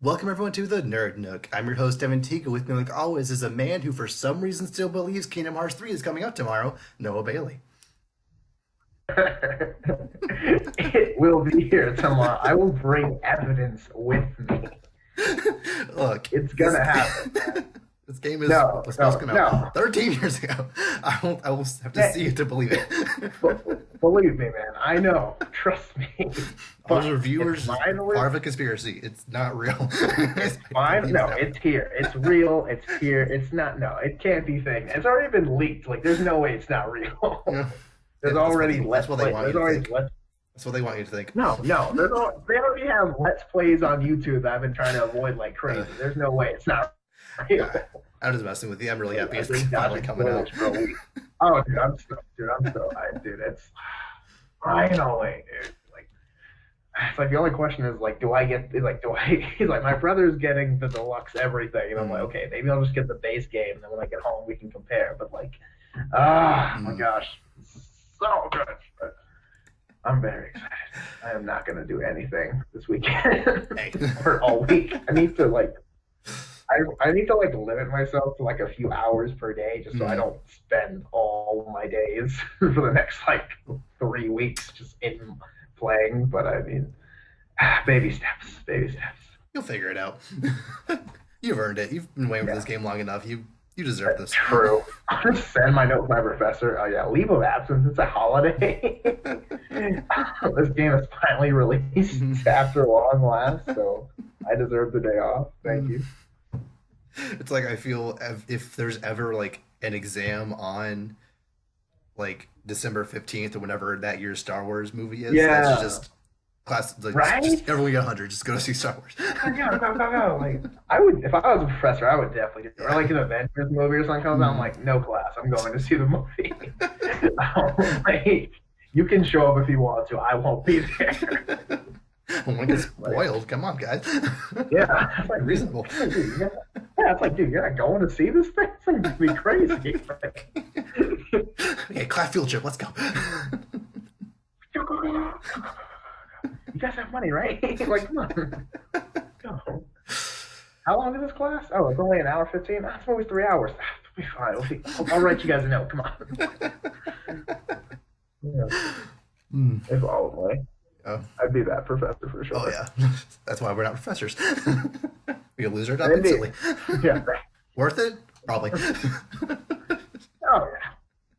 Welcome everyone to the Nerd Nook. I'm your host Devin Tiga. With me, like always, is a man who, for some reason, still believes Kingdom Hearts 3 is coming out tomorrow. Noah Bailey. It will be here tomorrow. I will bring evidence with me. Look, It's gonna happen, man. this game No, was supposed no, to come out no. 13 years ago. I will have to Hey, see it to believe it. believe me, man. I know. Trust me. All those But it's reviewers is finally, part of a conspiracy. It's not real. it's I fine. believe it No, now. it's here. It's real. It's here. It's not. No, it can't be fake. It's already been leaked. Like, there's no way it's not real. Yeah. Yeah, There's that's already that's let's what they play. want you There's to already think. let's. That's what they want you to think. No, no. They already have let's plays on YouTube that I've been trying to avoid like Uh, crazy. There's no way it's not real. yeah, I'm just messing with you. I'm really happy I've it's been finally dodging coming spoilers out. for a week. Oh, I'm so hyped, dude. It's finally, dude. Like, it's like the only question is like, do I get? Is like, do I? He's like, my brother's getting the deluxe everything, and I'm like, Mm, okay, maybe I'll just get the base game, and then when I get home, we can compare. But like, my mm. gosh, it's so good. But I'm very excited. I am not gonna do anything this weekend Hey. or all week. I need to like limit myself to like a few hours per day just so I Mm. don't spend all my days for the next like 3 weeks just in playing. But I mean, baby steps, baby steps. You'll figure it out. You've earned it. You've been waiting for Yeah, this game long enough. You deserve this. true. I'm gonna send my note to my professor. Oh yeah, leave of absence. It's a holiday. This game is finally released after long last, so I deserve the day off. Thank you. It's like I feel if there's ever like an exam on like December 15th or whenever that year's Star Wars movie is, that's Yeah, just class. Like right? just everyone get 100. Just go to see Star Wars. Go, go, go, go. Like, I would, if I was a professor, I would definitely do it. Or Yeah. like an Avengers movie or something comes out, I'm Mm. like, no class, I'm going to see the movie. Like, you can show up if you want to, I won't be there. One gets Like, spoiled. Come on, guys. yeah, it's Be like, reasonable. dude, yeah, it's like, dude, you're not going to see this thing? It's like, to be crazy. Like, Okay, class field trip. Let's go. go, go, go, go. You guys have money, right? Like, come on. Go. How long is this class? Oh, it's only an hour 15. That's movie's 3 hours. It'll be fine. I'll write you guys a note. Come on. Yeah. Mm. If only. Oh, I'd be that professor for oh sure. yeah. That's why we're not professors. We could lose our job Indeed. instantly. Yeah. Worth it? Probably. Oh yeah.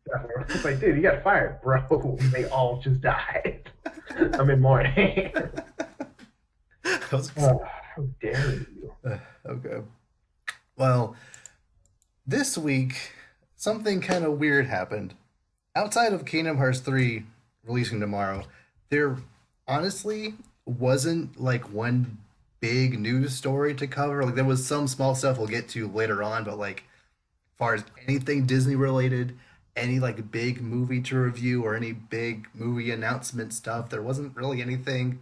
Definitely. It's like, dude, you got fired, bro. They all just died. I'm in mourning. That was- How dare you? okay. Well, this week something kind of weird happened. Outside of Kingdom Hearts 3 releasing tomorrow, there honestly wasn't like one big news story to cover. Like there was some small stuff we'll get to later on, but like as far as anything Disney related, any like big movie to review or any big movie announcement stuff, there wasn't really anything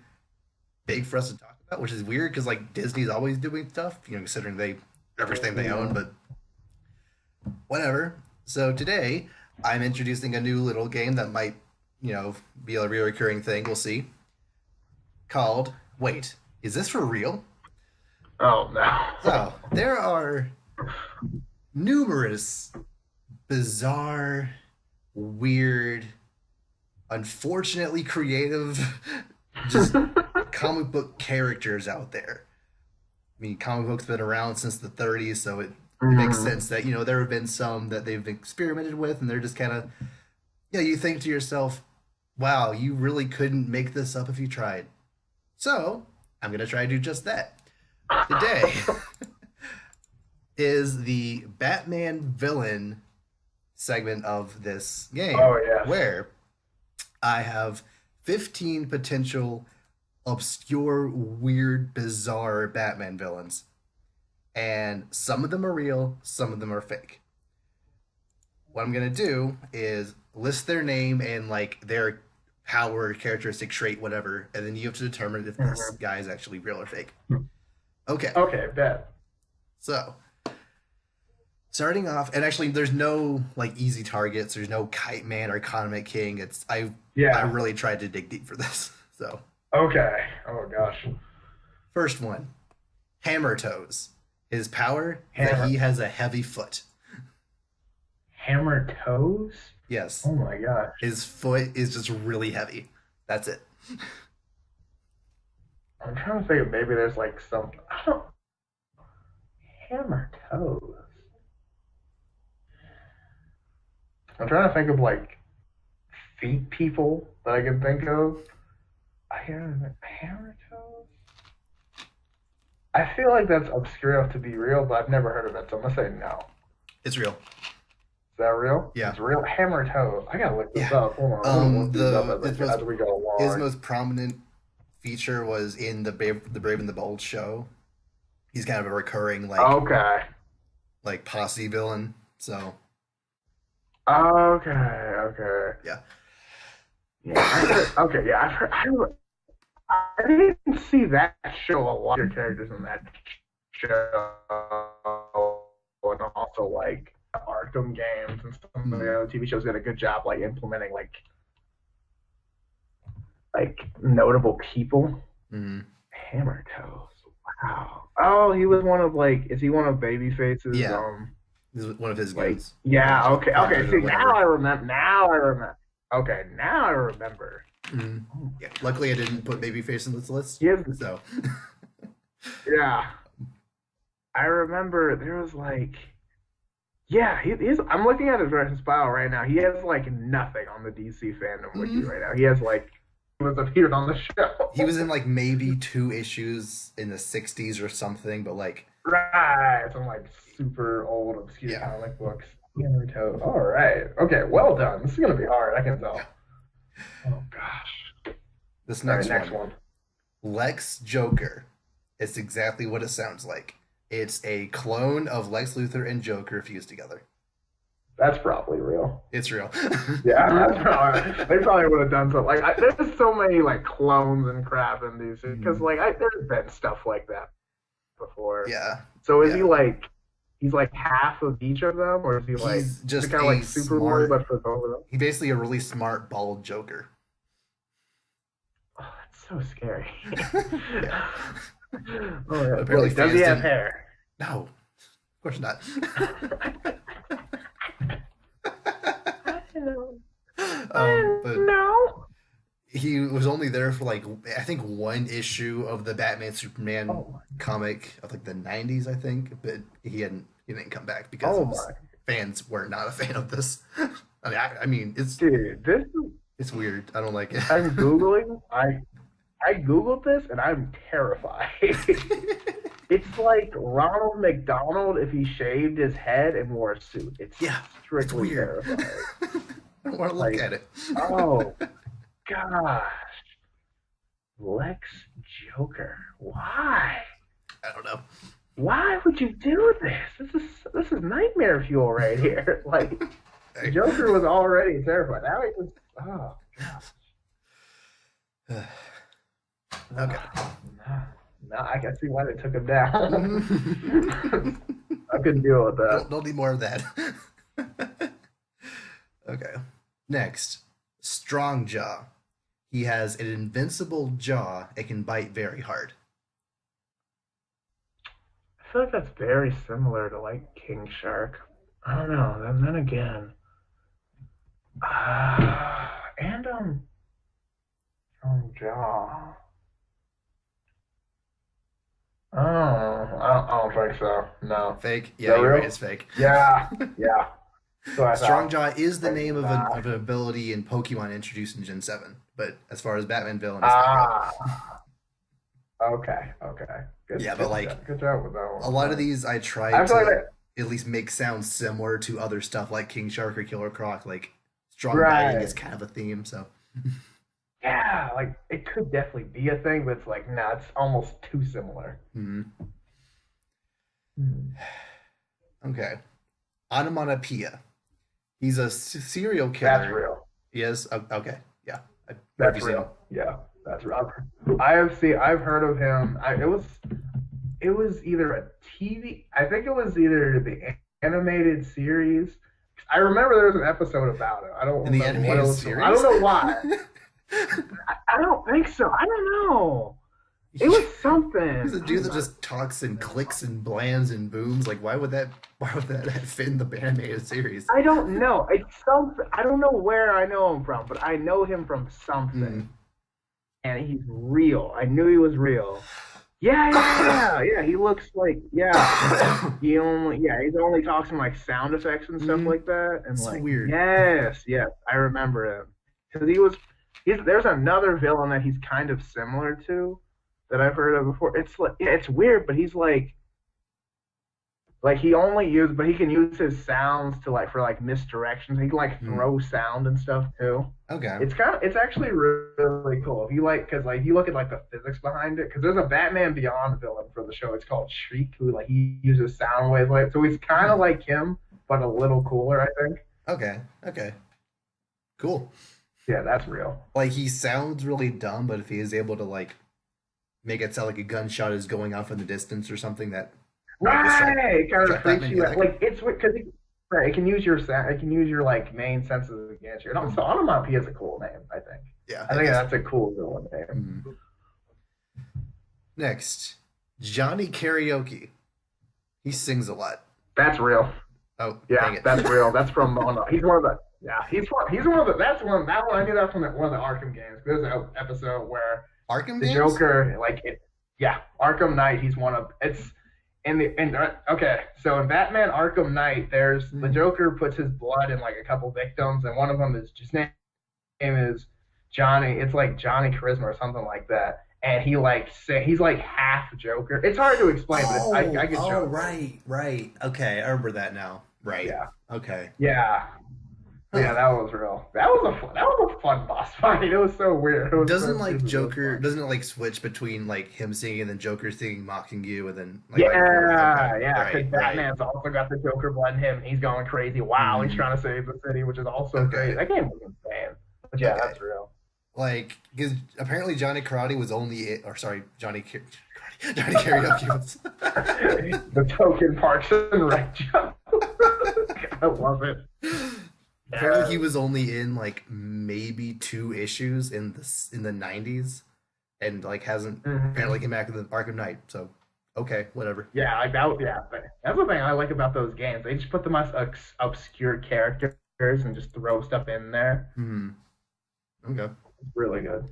big for us to talk about, which is weird because like Disney's always doing stuff, considering they everything they own, Yeah. but whatever. So today I'm introducing a new little game that might, be a recurring thing. We'll see. Called Wait, is this for real? Oh no. So there are numerous bizarre, weird, unfortunately creative, just comic book characters out there. I mean, comic books been around since the 30s, so it makes Mm. sense that there have been some that they've experimented with, and they're just kind of you think to yourself, wow, you really couldn't make this up if you tried. So I'm gonna try to do just that today. Is the Batman villain segment of this game Oh yes. where I have 15 potential obscure, weird, bizarre Batman villains. And some of them are real, some of them are fake. What I'm going to do is list their name and like their power, characteristic trait, whatever, and then you have to determine if this Mhm. guy is actually real or fake. Okay, Okay, bet. so starting off, and actually, there's no like easy targets. There's no Kite Man or Economic King. I Yeah. really tried to dig deep for this. So Okay. Oh gosh. first one, Hammer toes. His power is that Hammer. he has a heavy foot. Hammer toes? Yes. Oh my gosh. His foot is just really heavy. That's it. I'm trying to think if maybe there's like some. I don't. Hammer toes. I'm trying to think of like feet people that I can think of. Hammer toes? I feel like that's obscure enough to be real, but I've never heard of it, so I'm gonna say no. It's real. Is that real? Yeah. It's real. Hammer toes. I gotta look this Yeah. up. Hold on. I'm gonna look these up as we go along. His most prominent feature was in the Brave and the Bold show. He's kind of a recurring like posse villain. So. Okay. Yeah. Yeah. Okay. Yeah. I've heard. I didn't see that show a lot of characters in that show, and also like Arkham games and some of the other TV shows did a good job like implementing like notable people. Mm-hmm. Hammer toes. Wow. Oh, he was one of is he one of Babyface's? Yeah. This is one of his goons. Yeah. Okay. See, now I remember. Okay, now I remember. Mm-hmm. Yeah. Luckily, I didn't put Babyface in this list. Yes. So. Yeah. I remember there was yeah, he's. I'm looking at his bio right now. He has nothing on the DC fandom wiki right now. He has he was appeared on the show. He was in maybe 2 issues in the 60s or something, but right, some super old obscure comic books. All right. Okay. Well done. This is gonna be hard. I can tell. Oh gosh. This next one. Lex Joker. It's exactly what it sounds like. It's a clone of Lex Luthor and Joker fused together. That's probably real. It's real. Yeah, that's probably. They probably would have done something. There's so many clones and crap in these because there's been stuff like that before. Yeah. So is he he's half of each of them, or is he he's just kind of Superboy but for both of them? He's basically a really smart bald Joker. Oh, that's so scary. Yeah. Oh, yeah. Does he have hair? No, of course not. But no. He was only there for I think 1 issue of the Batman Superman comic of the 90s, I think, but he didn't come back because fans were not a fan of this. I mean, it's it's weird. I don't like it. I'm googling. I googled this and I'm terrified. It's like Ronald McDonald if he shaved his head and wore a suit. It's strictly terrifying. I don't want to look at it. Oh gosh, Lex Joker. Why? I don't know. Why would you do this? This is nightmare fuel right here. Joker was already terrified. Now he was. Oh gosh. Okay. No, I can see why they took him down. I couldn't deal with that. Don't need more of that. Okay. Next, Strongjaw. He has an invincible jaw. It can bite very hard. I feel like that's very similar to King Shark. I don't know. And then again, Strongjaw. Oh, I don't think so. No. Fake? Yeah, you're right. It's fake. Yeah. So Strongjaw is the name of an ability in Pokemon introduced in Gen 7, but as far as Batman villain, it's not real. Okay. Good, yeah, but good job with that one. A lot of these I tried to at least make sound similar to other stuff like King Shark or Killer Croc. Strong biting is kind of a theme, so. Yeah, it could definitely be a thing, but it's it's almost too similar. Mm-hmm. Okay. Onomatopoeia. He's a serial killer. That's real. He is? Okay. Yeah. That's real. Yeah, that's real. I've heard of him. It was either a TV. I think it was either the animated series. I remember there was an episode about it. I don't remember what it was. Series? I don't know why. I don't think so. I don't know. It was He's something. a dude that just talks and clicks and blands and booms. Like, why would that fit in the animated series? I don't know. It's something. I don't know where I know him from, but I know him from Mm. something. And he's real. I knew he was real. Yeah. He looks like he's only talks in like sound effects and stuff Mm. like that. And So like weird. yes, I remember him because there's another villain that he's kind of similar to that I've heard of before. It's like it's weird, but he's like but he can use his sounds to like for like misdirections. He can like Mm. throw sound and stuff too. Okay. It's actually really cool if you like because like if you look at like the physics behind it because there's a Batman Beyond villain for the show. It's called Shriek, who like he uses sound waves like so he's kind of Hmm. like him but a little cooler. I think. Okay. Okay. Cool. Yeah, that's real. Like he sounds really dumb, but if he is able to like make it sound like a gunshot is going off in the distance or something that might Right, it kind of distract freaks Batman, you yeah, out. Like it's because right, it can use your sound. It can use your like main senses against you. And also, Onomatopoeia is a cool name. I think. yeah, I it think is. that's a cool villain name. Mhm. Next, Johnny Karaoke. He sings a lot. That's real. Oh, dang Yeah, it. that's real. That's from he's one of the he's one of the that's one that one I knew that from one of the Arkham games. There's an episode where Arkham the games? Joker Arkham Knight he's one of it's okay so in Batman Arkham Knight there's the Joker puts his blood in like a couple victims and one of them is just name is Johnny. It's like Johnny Charisma or something like that. And he like he's like half Joker. It's hard to explain, but I can show. Right. Okay, I remember that now. Right. Yeah. Okay. Yeah. Yeah, that was real. That was a fun boss fight. It was so weird. It was Doesn't so like stupid. Joker doesn't it like switch between like him singing and then Joker singing mocking you and then like Yeah, back and forth? Okay. yeah, Right, because Batman's also got the Joker blood in him. He's going crazy. Wow, he's Mhm. trying to save the city, which is also Okay. crazy. That game was insane. But yeah, Okay. that's real. Like because apparently Johnny Karate was only or sorry, Johnny Karaoke was The token Parks and Rec joke. I love it. apparently he was only in like maybe 2 issues in the 90s and like hasn't apparently came back in the Arkham Knight. So okay, whatever. Yeah, like that. Yeah, but that's the thing I like about those games. They just put the most obscure characters and just throw stuff in there. Hmm. Okay. It's really good.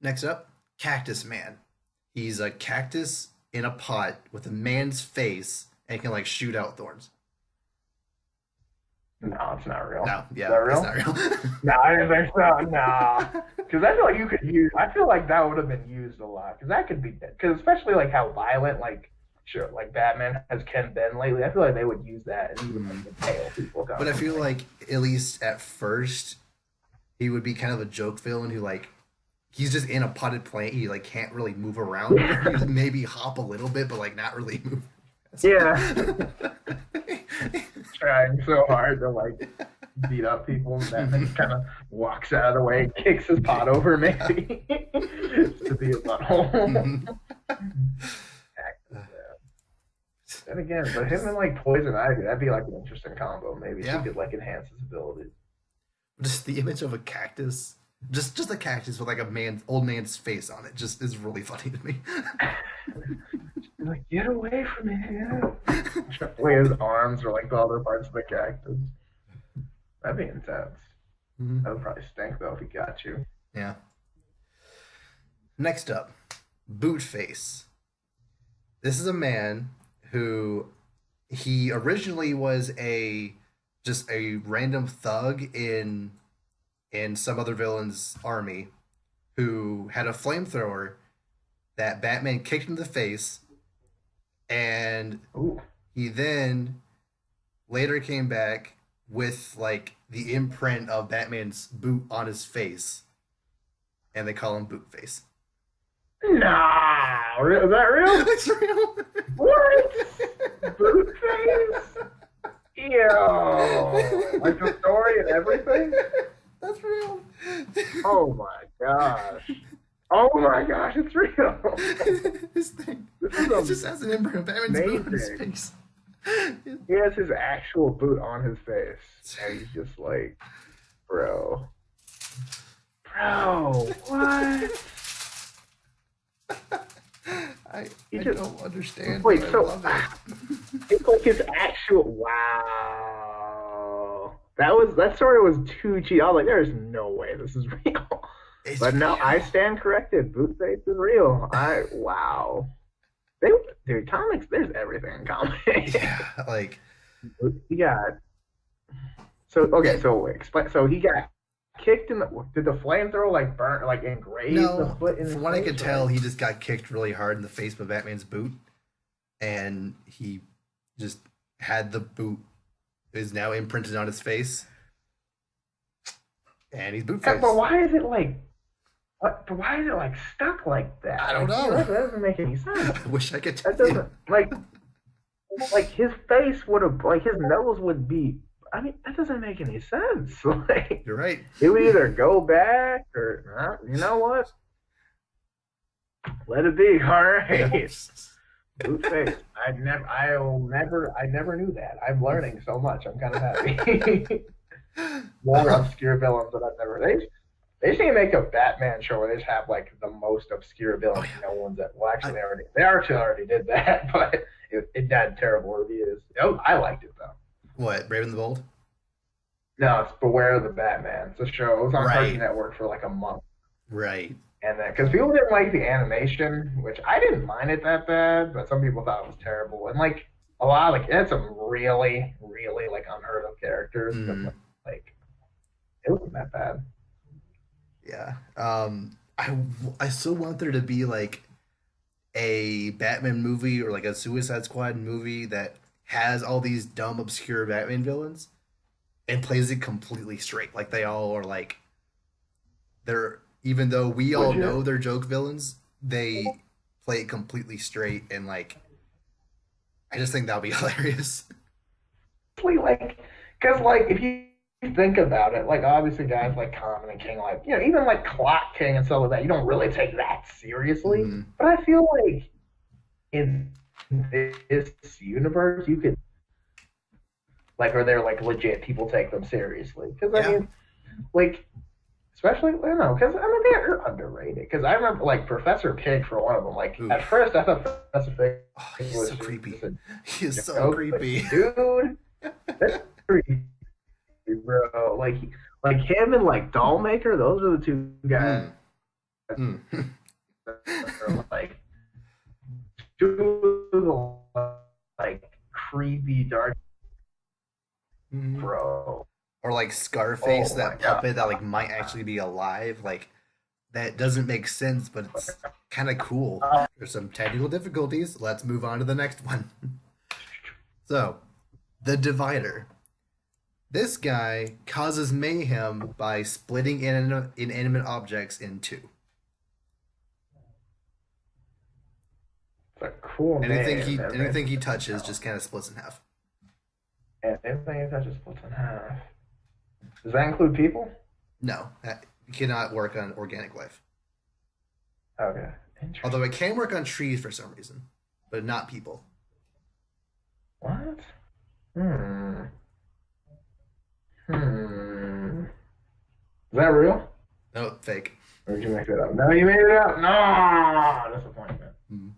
Next up, Cactus Man. He's a cactus in a pot with a man's face and can like shoot out thorns. No, it's not real. No, Is yeah, that real? it's not real. No, I didn't think so. No, because I feel like you could use. I feel like that would have been used a lot because that could be. Because especially like how violent, like sure, like Batman has Ken been lately. I feel like they would use that and even like impale people. But I feel like at least at first, he would be kind of a joke villain who like he's just in a potted plant. He like can't really move around. He maybe hop a little bit, but like not really move. Yeah. Trying so hard to like beat up people and then kind of walks out of the way and kicks his pot over maybe to be a butthole. And again, but him and like Poison Ivy, that'd be like an interesting combo. Maybe Yeah. he could like enhance his abilities. Just the image of a cactus, just a cactus with like a old man's face on it, just is really funny to me. Like, get away from him. Way his arms are like the other parts of the cactus. That'd be intense. Mhm. That would probably stink though if he got you. Yeah. Next up, Bootface. This is a man who he originally was just a random thug in some other villain's army who had a flamethrower that Batman kicked in the face, and Ooh. he then later came back with like the imprint of Batman's boot on his face, and they call him Bootface. Nah, is that real? It's real. What? Bootface? Ew. Like the story and everything? That's real. Oh my gosh. Oh my gosh, it's real. His thing. This is It just has an imprint of Batman's boot on his amazing. face. He has his actual boot on his face. And he's just like, bro. Bro, what? I He I just don't understand, wait. but I So love it. it's like his actual wow. That story was too cheap. I was like, there's no way this is real. It's But no, I real. stand corrected. Bootface is real. Wow. They dude, comics. There's everything in comics. Yeah, like He got so okay. it. So explain. So he got kicked in the. Did the flamethrower like burn like engrave the No, foot in his from what I face? could Or tell, like he just got kicked really hard in the face by Batman's boot, and he just had the boot is now imprinted on his face, and he's boot but face. why is it like what? But why is it like stuck like that? I don't Like know. that doesn't make any sense. I wish I could tell That you. doesn't like his face would have like his nose would be. I mean, that doesn't make any sense. Like You're right. it would either go back or you know what? Let it be. All right. Bootface. I never knew that. I'm learning so much. I'm kind of happy. More obscure villains that I've never. They just need to make a Batman show where they just have like the most obscure villains. Oh, yeah. No one's that. Well, actually, they actually already did that, but it had terrible reviews. Oh, I liked it though. What, Brave and the Bold? No, it's Beware the Batman. It's a show. It was on Cartoon Right. Network for like a month. Right. And then, because people didn't like the animation, which I didn't mind it that bad, but some people thought it was terrible. And like a lot, like it had some really, really like unheard of characters, but like it wasn't that bad. Yeah. I still want there to be like a Batman movie or like a Suicide Squad movie that has all these dumb, obscure Batman villains and plays it completely straight. Like they all are like they're even though we all Would you? know they're joke villains, they play it completely straight and like I just think that would be hilarious. Like, because like if you think about it, like obviously guys like Common and King, like even like Clock King and stuff like that, you don't really take that seriously. Mm, But I feel like in this universe, you could like, or they're like legit people take them seriously. Because I yeah. mean, like, especially I don't know, because I mean they're underrated. Because I remember like Professor Pig for one of them. Like Oof. at first I thought Professor Pig Oh, he's was so creepy. just a He is so joke, creepy. but, dude, that's creepy, bro. Like him and like Dollmaker, those are the two guys Mm. that are like two of the like creepy dark Mm. bro. Or like Scarface, Oh that my god. puppet that like might actually be alive. Like that doesn't make sense, but it's kind of cool. There's some technical difficulties. Let's move on to the next one. So, the Divider. This guy causes mayhem by splitting inanimate objects in two. It's a cool Anything name. anything he touches just kind of splits in half. And anything that just splits in half. Does that include people? No, you cannot work on organic life. Okay. Interesting. Although it can work on trees for some reason, but not people. What? Hmm. Hmm. Is that real? No, fake. Or did you make it up? No, you made it up. No, disappointment. Mm.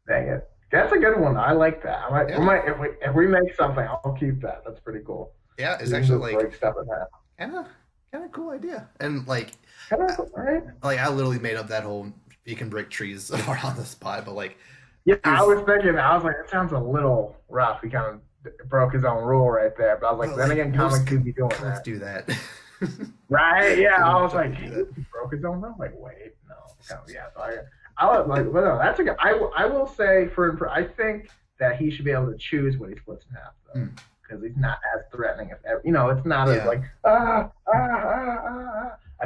Dang it. That's a good one. I like that. Yeah. If we make something, I'll keep that. That's pretty cool. Yeah, it's You can actually just like break stuff in half. kind of cool idea. And like Right? I literally made up that whole you can break trees apart on the spot, but like Yeah, I was thinking that. I was like, it sounds a little rough. He kind of broke his own rule right there. But I was like, then again, comics do be doing comics that. do that. Right? Yeah. I was like, Do that. he broke his own rule. Like, wait, no. Yeah. So I was like, well, no, that's a good. I will say I think that he should be able to choose what he splits in half though, because he's not as threatening. It's not as like I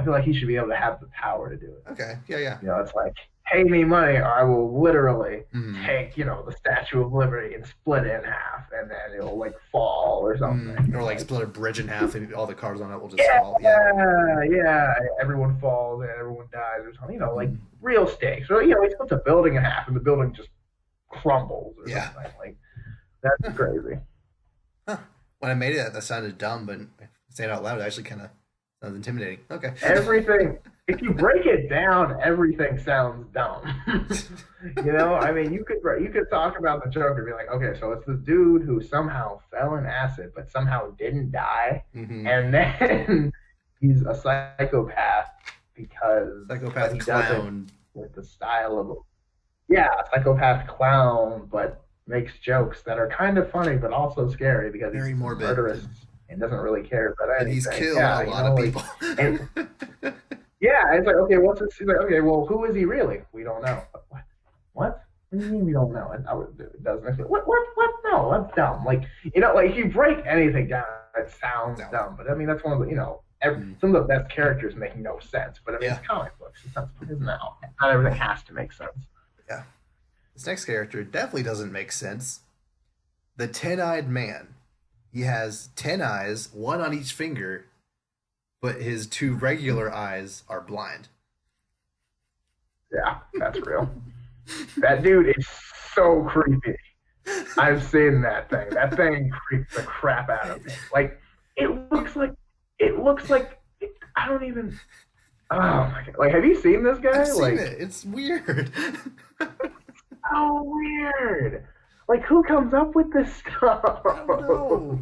feel like he should be able to have the power to do it. Okay. Yeah. It's like pay me money or I will literally Mhm. take, the Statue of Liberty and split it in half and then it'll like fall or something. Or like split a bridge in half and all the cars on it will just Yeah, fall. Yeah. yeah. Everyone falls and everyone dies or something. Like real stakes. Or he splits a building in half and the building just crumbles or something. Like that's crazy. Huh. When I made it, that sounded dumb, but saying it out loud, it actually kind of sounds intimidating. Okay. Everything if you break it down, everything sounds dumb. I mean, you could talk about the Joker and be like, okay, so it's this dude who somehow fell in acid, but somehow didn't die, and then he's a psychopath because Psychopath he clown. does it with the style of a psychopath clown, but makes jokes that are kind of funny but also scary because Very he's morbid. murderous and doesn't really care about anything. And he's killed a lot of people. And, yeah, it's like, okay, what's this? He's like, okay, well, who is he really? We don't know. What? What do you mean we don't know? It doesn't. What? No, that's dumb. Like, like if you break anything down, it sounds dumb. But I mean, that's one of the, some of the best characters make no sense. But I mean, it's comic books. Not everything has to make sense. Yeah. This next character definitely doesn't make sense. The TenEyed Man. He has 10 eyes, one on each finger, but his 2 regular eyes are blind. Yeah, that's real. That dude is so creepy. I've seen that thing. That thing creeps the crap out of me. Like, it looks like I don't even. Oh my god! Like, have you seen this guy? I've seen it. It's weird. So weird. Like, who comes up with this stuff? I don't know.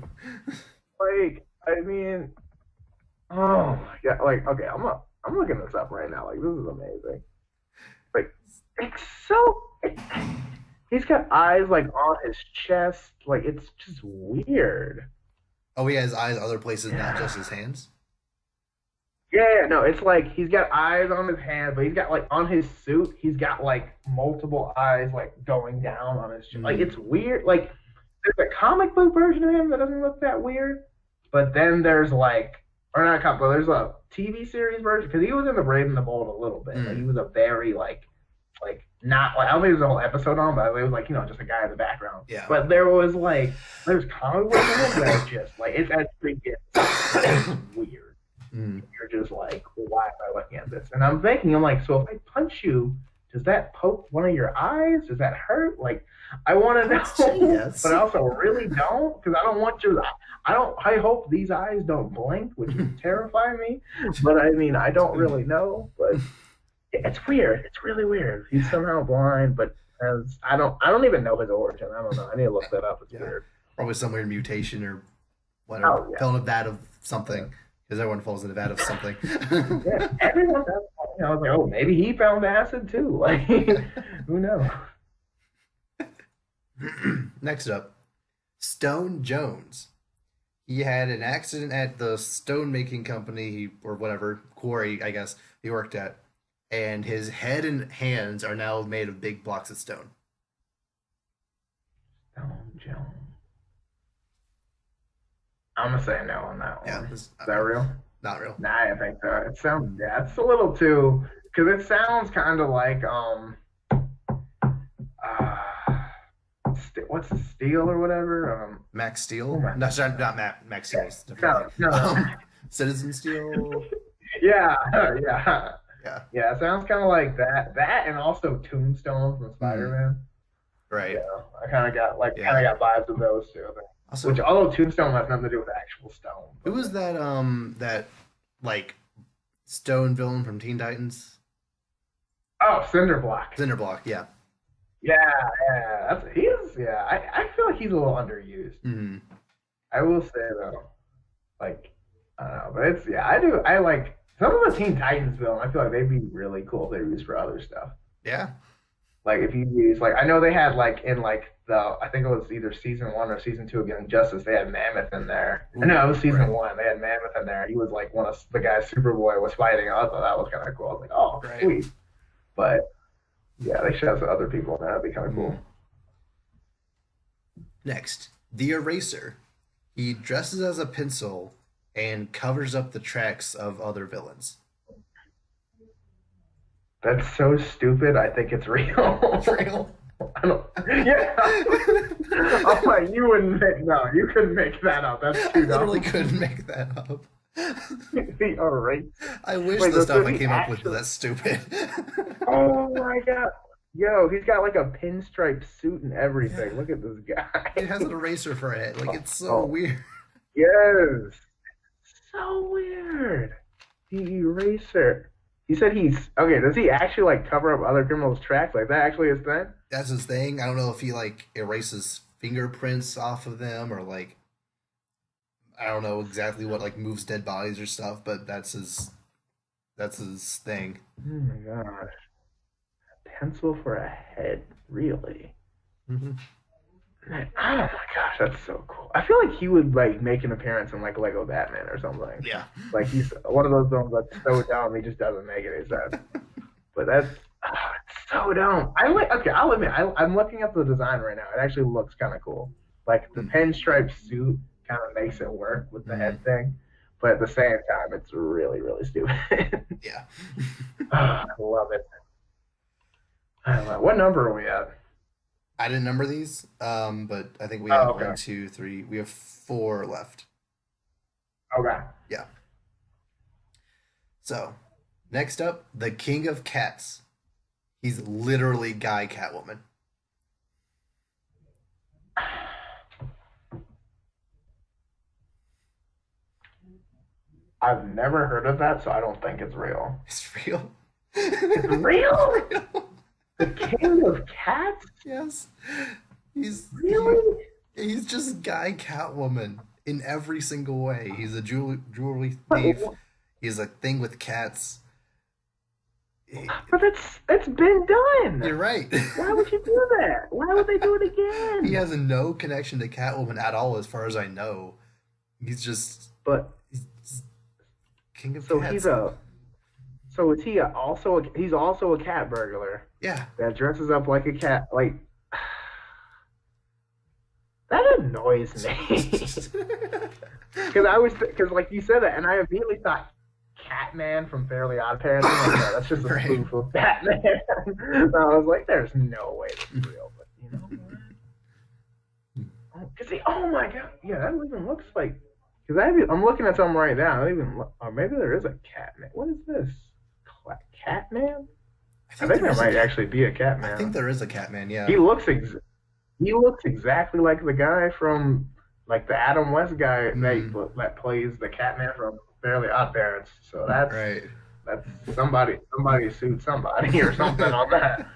Like, I mean, oh my god! Like, okay, I'm looking this up right now. Like, this is amazing. Like, it's so. He's got eyes like on his chest. Like, it's just weird. Oh, he has eyes other places, not just his hands? Yeah, no, it's like he's got eyes on his hand, but he's got like on his suit, he's got like multiple eyes like going down on his chest. Like, it's weird. Like, there's a comic book version of him that doesn't look that weird, but then there's like, or not a comic book, there's a TV series version because he was in the Brave and the Bold a little bit. Like, he was a very like not like, I don't think there's a whole episode on, but it was like, just a guy in the background. Yeah. But there's comic books of him that are just like, it's actually weird. You're just like, why am I looking at this? And I'm thinking, so if I punch you, does that poke one of your eyes? Does that hurt? Like, I want to know, yes. But I also really don't, because I don't want your. I hope these eyes don't blink, which would terrify me. But I mean, I don't really know. But it's weird. It's really weird. He's somehow blind, but I don't even know his origin. I don't know. I need to look that up. It's weird. Probably some weird mutation or whatever. Oh, yeah. Fell in a vat of something. Because everyone falls in a vat of something. Yeah, everyone does. I was like, oh, maybe he found acid too. Like, who knows? Next up, Stone Jones. He had an accident at the stone making company or whatever, quarry, I guess, he worked at. And his head and hands are now made of big blocks of stone. Stone Jones. I'm gonna say no on that one. Yeah, is that real? Not real. Nah, I think so. It sounds it's a little too because it sounds kind of like what's the Steel or whatever? Max Steel? No, sorry, not Max Steel. No. Citizen Steel. Yeah. Yeah, it sounds kind of like that. That and also Tombstone from Spider-Man. Right. Yeah, I kind of got vibes of those two. Also, which, although Tombstone has nothing to do with actual stone. Who was that? That like stone villain from Teen Titans? Oh, Cinderblock. Cinderblock, yeah. Yeah. I feel like he's a little underused. Mm-hmm. I will say though, like, I don't know, but it's I like some of the Teen Titans villain. I feel like they'd be really cool if they were used for other stuff. Yeah. Like if you use I know they had in I think it was either season 1 or season 2 of Young Justice, they had Mammoth in there. Ooh, no, it was season 1. They had Mammoth in there. He was like one of the guys Superboy was fighting. I thought that was kind of cool. I was like, oh, sweet. But yeah, they should have some other people in there. That'd be kind of cool. Next, the Eraser. He dresses as a pencil and covers up the tracks of other villains. That's so stupid. I think it's real. It's real? I don't. Yeah. I'm like, you couldn't make that up. That's too dumb. I literally couldn't make that up. The Eraser. I wish the stuff I came up with was that stupid. Oh my god. Yo, he's got like a pinstripe suit and everything. Yeah. Look at this guy. It has an eraser for a head. Like, it's so weird. Yes. So weird. The Eraser. He said he's okay. Does he actually like cover up other criminals' tracks? Like that actually his thing? That's his thing. I don't know if he like erases fingerprints off of them or like I don't know exactly what like moves dead bodies or stuff, but that's his thing. Oh my gosh. Pencil for a head, really? Mm-hmm. Man, oh my gosh, that's so cool. I feel like he would like make an appearance in like Lego Batman or something. Yeah. Like he's one of those films that's so dumb he just doesn't make any sense. But that's it's so dumb. I like okay, I'll admit I'm looking at the design right now. It actually looks kind of cool. Like the pinstripe suit kind of makes it work with the head thing, but at the same time, it's really really stupid. Yeah. I love it. What number are we at? I didn't number these, but I think we Oh, have okay. 1, 2, 3. We have 4 left. Okay. Yeah. So, next up, the King of Cats. He's literally Guy Catwoman. I've never heard of that, so I don't think it's real. It's real. It's real? Real. The King of Cats? Yes. He's Really? he's just Guy Catwoman in every single way. He's a jewelry thief. He has a thing with cats. But that's been done. You're right. Why would you do that? Why would they do it again? He has no connection to Catwoman at all, as far as I know. He's just But he's King of so Cats. is he he's also a cat burglar Yeah. that dresses up like a cat? Like that annoys me. Because like you said that, and I immediately thought Catman from Fairly Odd Parents. I'm like, no, that's just a Right. spoof of Batman. So I was like, there's no way that's real. But you know what? Cause oh my god, yeah, that even looks like. Because I'm looking at something right now. I don't even or maybe there is a Catman. What is this? Catman? I think there might actually be a Catman. I think there is a Catman. Yeah. He looks exactly like the guy from like the Adam West guy that plays the Catman from Fairly Odd Parents. So that's Right. that's somebody sued somebody or something on that.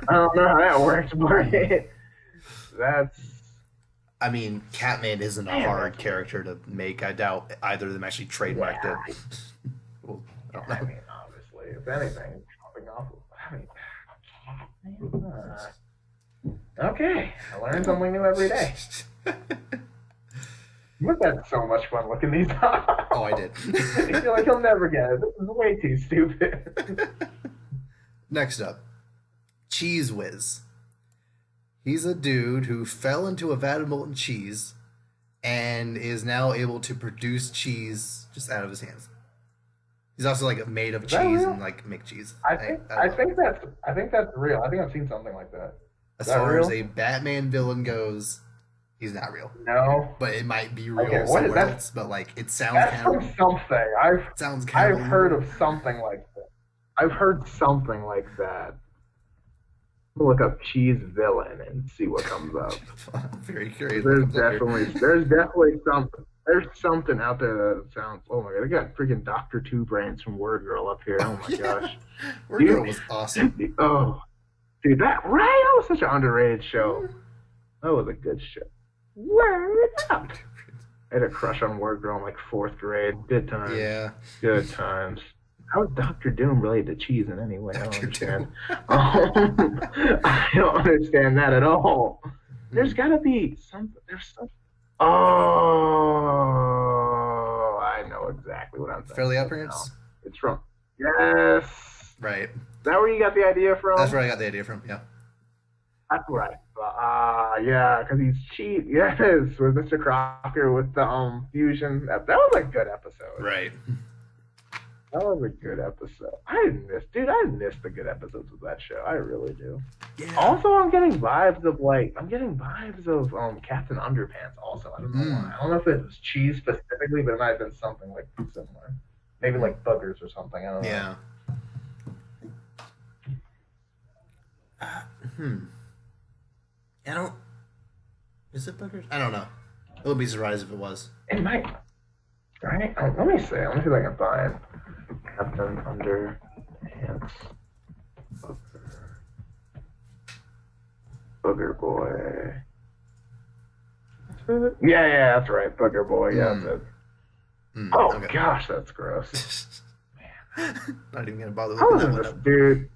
I don't know how that works, but that's I mean, Catman isn't a Man, hard that's- character to make. I doubt either of them actually trademarked Yeah. it. Well, I don't I know. mean, obviously, if anything, jumping off. Okay, I learn something new every day. We've had so much fun looking these up. Oh, I did. I feel like he'll never get it. This is way too stupid. Next up, Cheez Whiz. He's a dude who fell into a vat of molten cheese and is now able to produce cheese just out of his hands. He's also like made of Is that cheese real? and like make cheese. I don't know. think that's real. I think I've seen something like that. As that far as real? a Batman villain goes, he's not real. No, But it might be real Okay, what is somewhere that? else. But like it sounds that's kind of from something. I've sounds kind I've heard of something like that. I've heard something like that. Look up cheese villain and see what comes up. I'm very curious. There's what comes up here. definitely something. There's something out there that sounds. Oh my god! I got freaking Doctor Two brains from Word Girl up here. Oh my gosh. Word Girl was awesome. Oh, dude, that was such an underrated show. That was a good show. Word up. I had a crush on Word Girl in like 4th grade. Good times. Yeah. Good times. How is Doctor Doom related to cheese in any way? I don't Dr. understand. Doom. I don't understand that at all. There's got to be something. There's something. Oh, I know exactly what I'm thinking. Fairly Odd now. Parents? It's from. Yes. Right. Is that where you got the idea from? That's where I got the idea from. Yeah. That's right. Yeah, because he's cheap. Yes, with Mr. Crocker with the fusion. That was a good episode. Right. That was a good episode. I miss the good episodes of that show. I really do. Yeah. Also, I'm getting vibes of Captain Underpants. Also, I don't know why. I don't know if it was cheese specifically, but it might have been something like similar. Maybe like boogers or something. I don't know. Yeah. I don't. Is it boogers? I don't know. I wouldn't be surprised if it was. It might. Right? Let me see. Let me see if I can find Captain Underpants. Booger Boy. Yeah, that's right. Booger Boy. Yeah, that's it. Okay. Gosh, that's gross. Not even gonna bother I looking was that in one this, up. dude.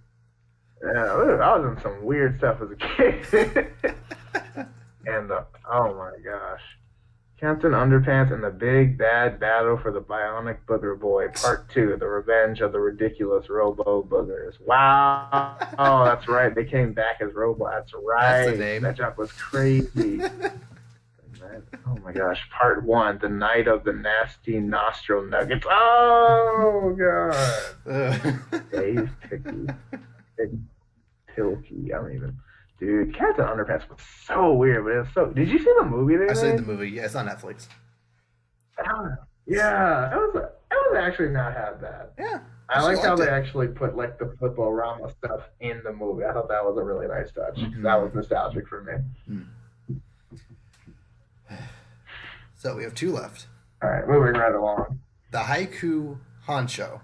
Yeah, I was in some weird stuff as a kid. And oh my gosh. Captain Underpants and the Big Bad Battle for the Bionic Booger Boy, Part 2, The Revenge of the Ridiculous Robo Boogers. Wow. Oh, that's right. They came back as robots. That's right. That's the name. That jump was crazy. Oh my gosh. Part 1, The Night of the Nasty Nostril Nuggets. Oh, God. Dave Picky. Pilkey. I don't even... Dude, Captain Underpants was so weird, but it was so... Did you see the movie they made? I seen the movie. Yeah, it's on Netflix. Yeah, it was actually not half bad. Yeah. I like how they actually put like the Flip-O-Rama stuff in the movie. I thought that was a really nice touch. That was nostalgic for me. So we have 2 left. All right, moving right along. The Haiku Honcho.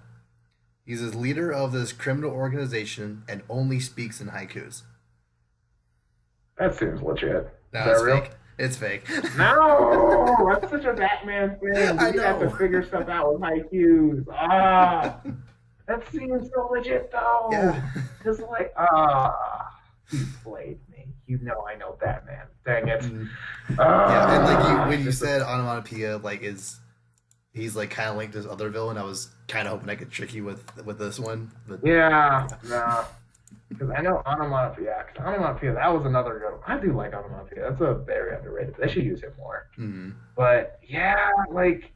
He's the leader of this criminal organization and only speaks in haikus. That seems legit. No, Is that real? fake. It's fake. No, that's such a Batman thing. You have to figure stuff out with haikus. That seems so legit though. Yeah. Just like, he played me. You know I know Batman. Dang it. Yeah, and like when you said onomatopoeia, like he's like kind of linked to this other villain. I was kind of hoping I could trick you with this one. But... Yeah, no. Because I know onomatopoeia. Onomatopoeia, that was another good one. I do like onomatopoeia. That's a very underrated. They should use it more. But yeah, like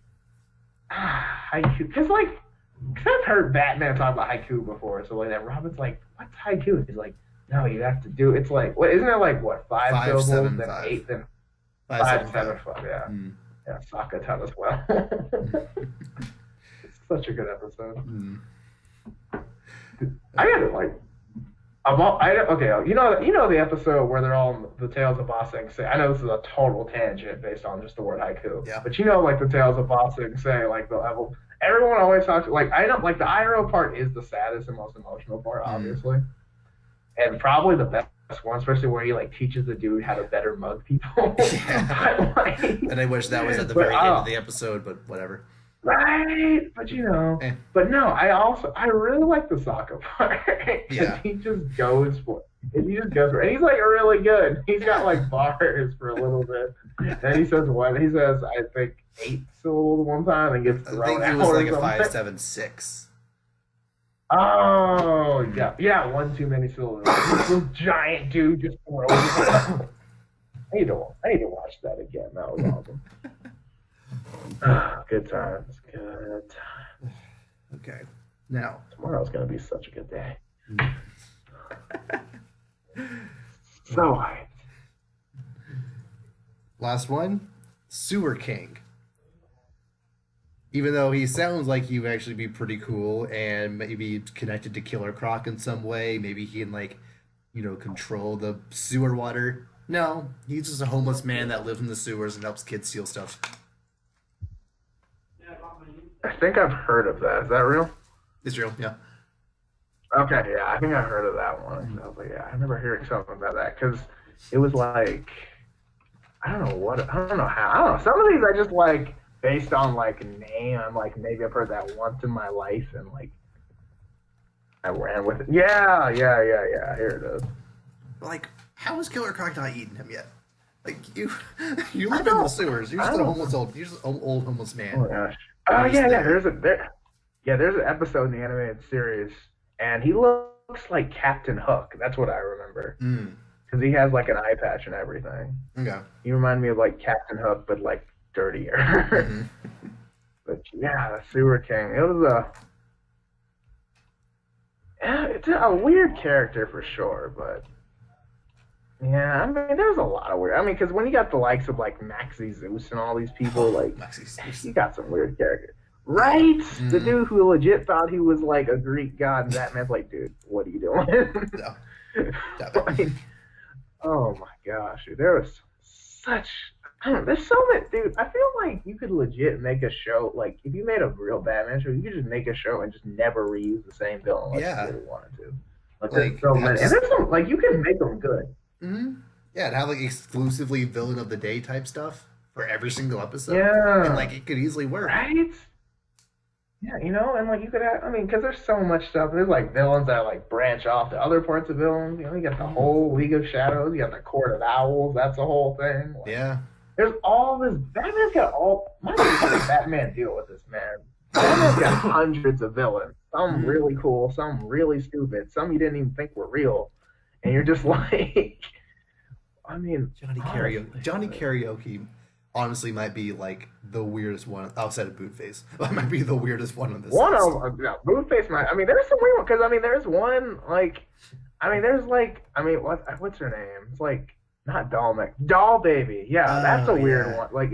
haiku. Because I've heard Batman talk about haiku before. So like that Robin's like, what's haiku? He's like, no, you have to do. It's like, what? Isn't it like what? 5 syllables, 7, then 5. 8, then 5, 7, 5. Yeah, yeah. Sakatan as well. It's such a good episode. I got it like. Okay, you know the episode where they're all in the Tales of Bossing say. I know this is a total tangent based on just the word haiku. Yeah. But you know, like the Tales of Bossing say, like the level. Everyone always talks like I don't like the IRO part is the saddest and most emotional part, obviously, and probably the best one, especially where he like teaches the dude how to better mug people. Yeah. And I wish that was at the very end of the episode, but whatever. Right, but you know, but no, I really like the Sokka part. Yeah, he just goes for it. And he's like really good. He's got like bars for a little bit. And he says what? He says I think 8 syllables one time and gets thrown out. I think it was like a 5, 7, 6. Oh yeah, one too many syllables. This giant dude just throws it. I need to watch that again. That was awesome. Good times. Good times. Okay. Now. Tomorrow's going to be such a good day. So hyped. Last one. Sewer King. Even though he sounds like he would actually be pretty cool and maybe connected to Killer Croc in some way, maybe he can, like, control the sewer water. No, he's just a homeless man that lives in the sewers and helps kids steal stuff. I think I've heard of that. Is that real? It's real, yeah. Okay, yeah, I think I heard of that one. I was like, yeah, I remember hearing something about that because it was like, I don't know how. Some of these I just like based on like name. I'm like, maybe I've heard that once in my life and like I ran with it. Yeah. Here it is. Like, how is Killer Croc not eating him yet? Like you live in the sewers. You're just an old homeless man. Oh gosh. Oh yeah. There's an episode in the animated series, and he looks like Captain Hook. That's what I remember. Because he has like an eye patch and everything. Okay. He reminded me of like Captain Hook, but like dirtier. But yeah, the Sewer King. It was it's a weird character for sure, but. Yeah, I mean, there's a lot of weird. I mean, because when you got the likes of like Maxi Zeus and all these people, like you got some weird characters, right? The dude who legit thought he was like a Greek god, and that man's like, dude, what are you doing? No. Like, oh my gosh, dude, there was such There's so many, dude. I feel like you could legit make a show. Like, if you made a real Batman show, you could just make a show and just never reuse the same villain unless you Yeah, really wanted to. Like, there's like so have many, and just there's some like you can make them good, yeah, and have like exclusively villain of the day type stuff for every single episode, and yeah, like it could easily work. right? Yeah, and like you could have, I mean, because there's so much stuff. There's like villains that like branch off to other parts of villains. You got the whole League of Shadows. You got the Court of Owls. That's a whole thing. Like, Yeah. there's all this. Batman's got all. My how does Batman deal with this, man? Batman's got hundreds of villains. Some really cool, some really stupid, some you didn't even think were real, and you're just like, I mean, Johnny Karaoke honestly might be like the weirdest one outside of Bootface. That might be the weirdest one on this one list. of yeah, Bootface might. I mean, there's some weird one because I mean, there's one like, I mean, there's like, I mean, what's her name? It's like not Doll Baby. Yeah, that's a weird one. Like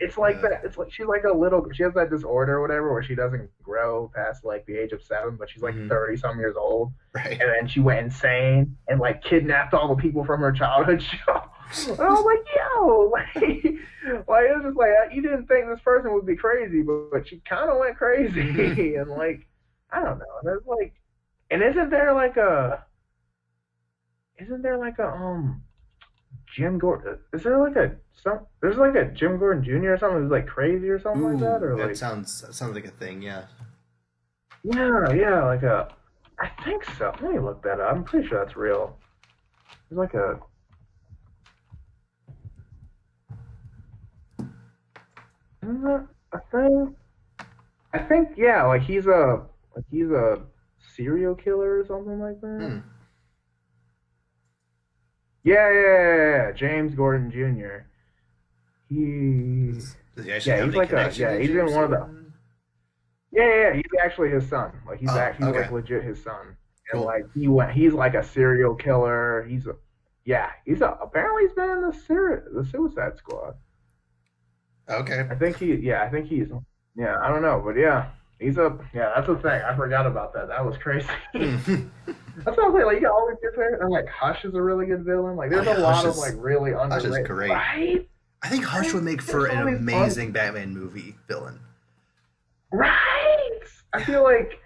it's like that. It's like she's like a little. She has that disorder or whatever where she doesn't grow past like the age of 7, but she's like 30 some years old. Right. And then she went insane and like kidnapped all the people from her childhood show. And I was like, yo, like it was just like you didn't think this person would be crazy, but she kind of went crazy, and like I don't know. There's like, and isn't there like a Jim Gordon? Is there like there's like a Jim Gordon Jr. or something who's like crazy or something like that, or that like sounds like a thing. Yeah. yeah, like I think so. Let me look that up. I'm pretty sure that's real. There's like a. I think yeah, like he's a serial killer or something like that. Yeah, James Gordon Jr. Does he actually have He's any like connection to he's in James one of the Gordon? he's actually his son. Like he's actually okay. like legit his son. And Cool. like he's like a serial killer. Apparently he's been in the Suicide Squad. Okay. I think he's I don't know, but yeah. That's the thing. I forgot about that. That was crazy. That's what I'm saying. Like, you got all these good players, and like Hush is a really good villain. Like, there's a lot of like really underrated. Hush is great. Right? I think Hush would make for an amazing Batman movie villain. Right? I feel like,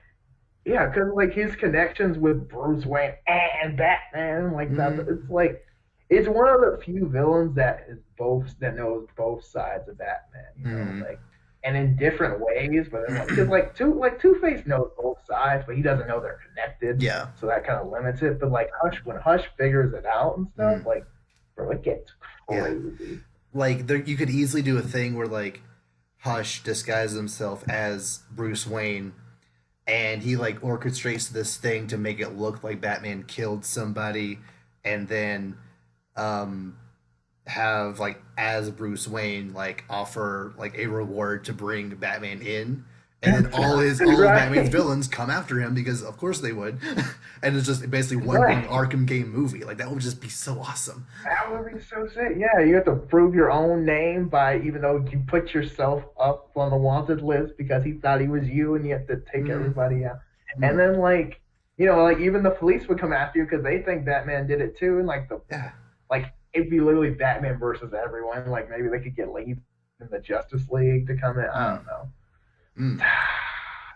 yeah, because like his connections with Bruce Wayne and Batman, like that, it's like it's one of the few villains that knows both sides of Batman. You know, like. And in different ways, but because like Two-Face knows both sides, but he doesn't know they're connected. Yeah. So that kind of limits it. But like when Hush figures it out and stuff, like, bro, it gets crazy. Yeah. Like you could easily do a thing where like Hush disguises himself as Bruce Wayne, and he like orchestrates this thing to make it look like Batman killed somebody, and then have like as Bruce Wayne like offer like a reward to bring Batman in, and then all of Batman's villains come after him because of course they would, and it's just basically one big Arkham game movie. Like that would just be so awesome. That would be so sick. Yeah, you have to prove your own name by even though you put yourself up on the wanted list because he thought he was you, and you have to take everybody out. And then like like even the police would come after you because they think Batman did it too, and like it'd be literally Batman versus everyone. Like maybe they could get leave in the Justice League to come in. I don't know.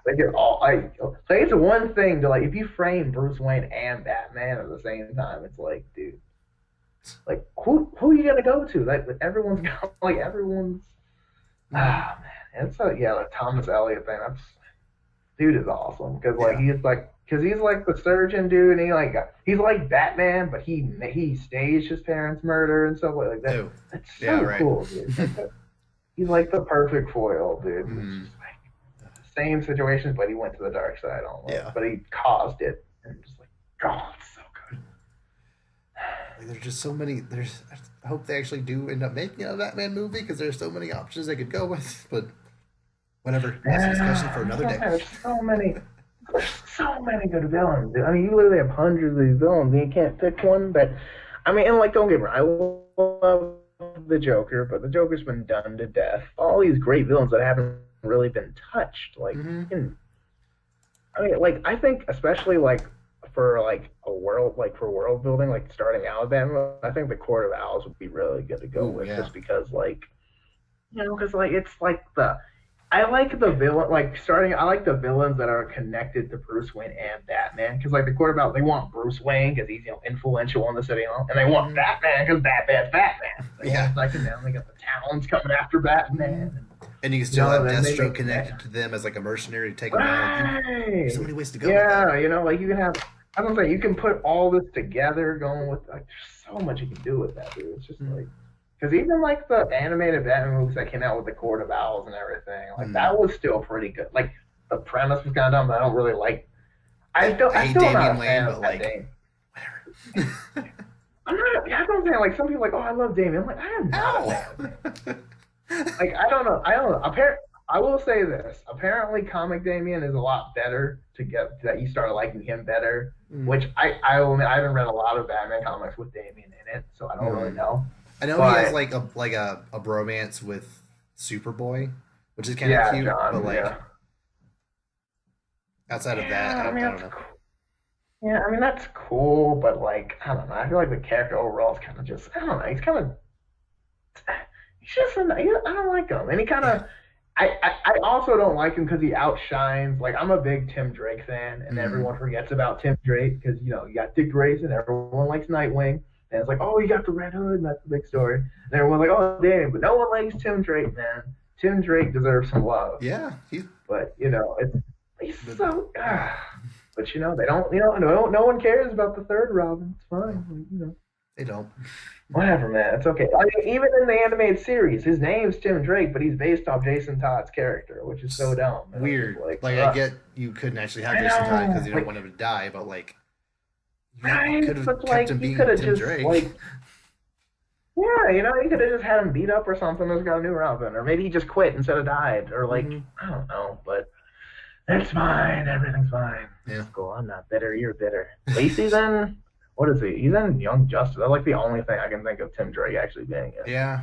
They get all like it's one thing to like if you frame Bruce Wayne and Batman at the same time, it's like, dude, like who are you gonna go to? Like everyone's man. It's the Thomas Elliott thing. Dude is awesome because like he's like the surgeon dude, and he's like Batman, but he staged his parents' murder and stuff like that. That's so cool, dude. He's like the perfect foil, dude. It's just like same situations, but he went to the dark side almost. Yeah. But he caused it, and just like, God, it's so good. Like, there's just so many. I hope they actually do end up making a Batman movie because there's so many options they could go with, but. Whatever. That's a discussion for another day. There's so many good villains. I mean, you literally have hundreds of these villains, and you can't pick one. But I mean, and like, don't get me wrong, I love the Joker, but the Joker's been done to death. All these great villains that haven't really been touched. Like, I mean, like I think especially like for like a world, like for world building, like starting out with Batman, I think the Court of Owls would be really good to go with, yeah. just because like, because like it's like I like the villain, like starting. I like the villains that are connected to Bruce Wayne and Batman, because like the Court of Owls, they want Bruce Wayne because he's influential in the city, and they want Batman because Batman's Batman. They want, like, and then they got the Talons coming after Batman. And you can still have Deathstroke connected to them as like a mercenary to take them out. There's so many ways to go. Yeah, like you can have. I don't think you can put all this together, going with like there's so much you can do with that, dude. It's just like, because even like the animated Batman movies that came out with the Court of Owls and everything, like that was still pretty good. Like the premise was kind of dumb, but I don't really like. I still Damian Wayne, but like whatever. I'm not. Yeah, I don't think like some people like, oh, I love Damian. I'm like, I am not a fan. Like I don't know. I will say this. Apparently, comic Damian is a lot better to get that you start liking him better. Which I haven't read a lot of Batman comics with Damian in it, so I don't really know. I know he has like a bromance with Superboy, which is kind of cute, but like outside of that, I don't know. Yeah, I mean that's cool, but like I don't know. I feel like the character overall is kind of just I don't know. He's just I don't like him, and he kind of. I also don't like him because he outshines. Like I'm a big Tim Drake fan, and everyone forgets about Tim Drake because you got Dick Grayson, everyone likes Nightwing, and it's like, oh, you got the Red Hood, and that's the big story. And everyone's like, oh, damn, but no one likes Tim Drake, man. Tim Drake deserves some love. Yeah, but he's so. But they don't. No one cares about the third Robin. It's fine. They don't. Whatever, man. It's okay. I mean, even in the animated series, his name's Tim Drake, but he's based off Jason Todd's character, which is so dumb. Weird. I get you couldn't actually have Jason Todd because you don't want him to die, but like, you could have kept him being Tim Drake. Yeah, you could have just had him beat up or something. Just got a new Robin, or maybe he just quit instead of died, or like I don't know, but. It's fine. Everything's fine. Yeah. Cool. I'm not bitter. You're bitter. Lacey's in. What is he? He's in Young Justice. That's like the only thing I can think of Tim Drake actually being in. Yeah.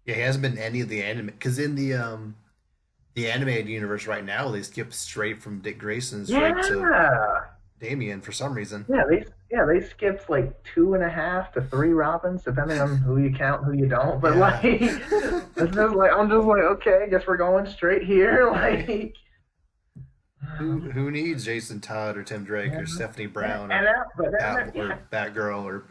Yeah, he hasn't been any of the anime because in the animated universe right now they skip straight from Dick Grayson straight to Damian for some reason. Yeah, they skipped like 2.5 to 3 Robins depending on who you count, who you don't. But like, it's just like I'm just like okay, I guess we're going straight here. Like. Who needs Jason Todd or Tim Drake or Stephanie Brown or Batgirl or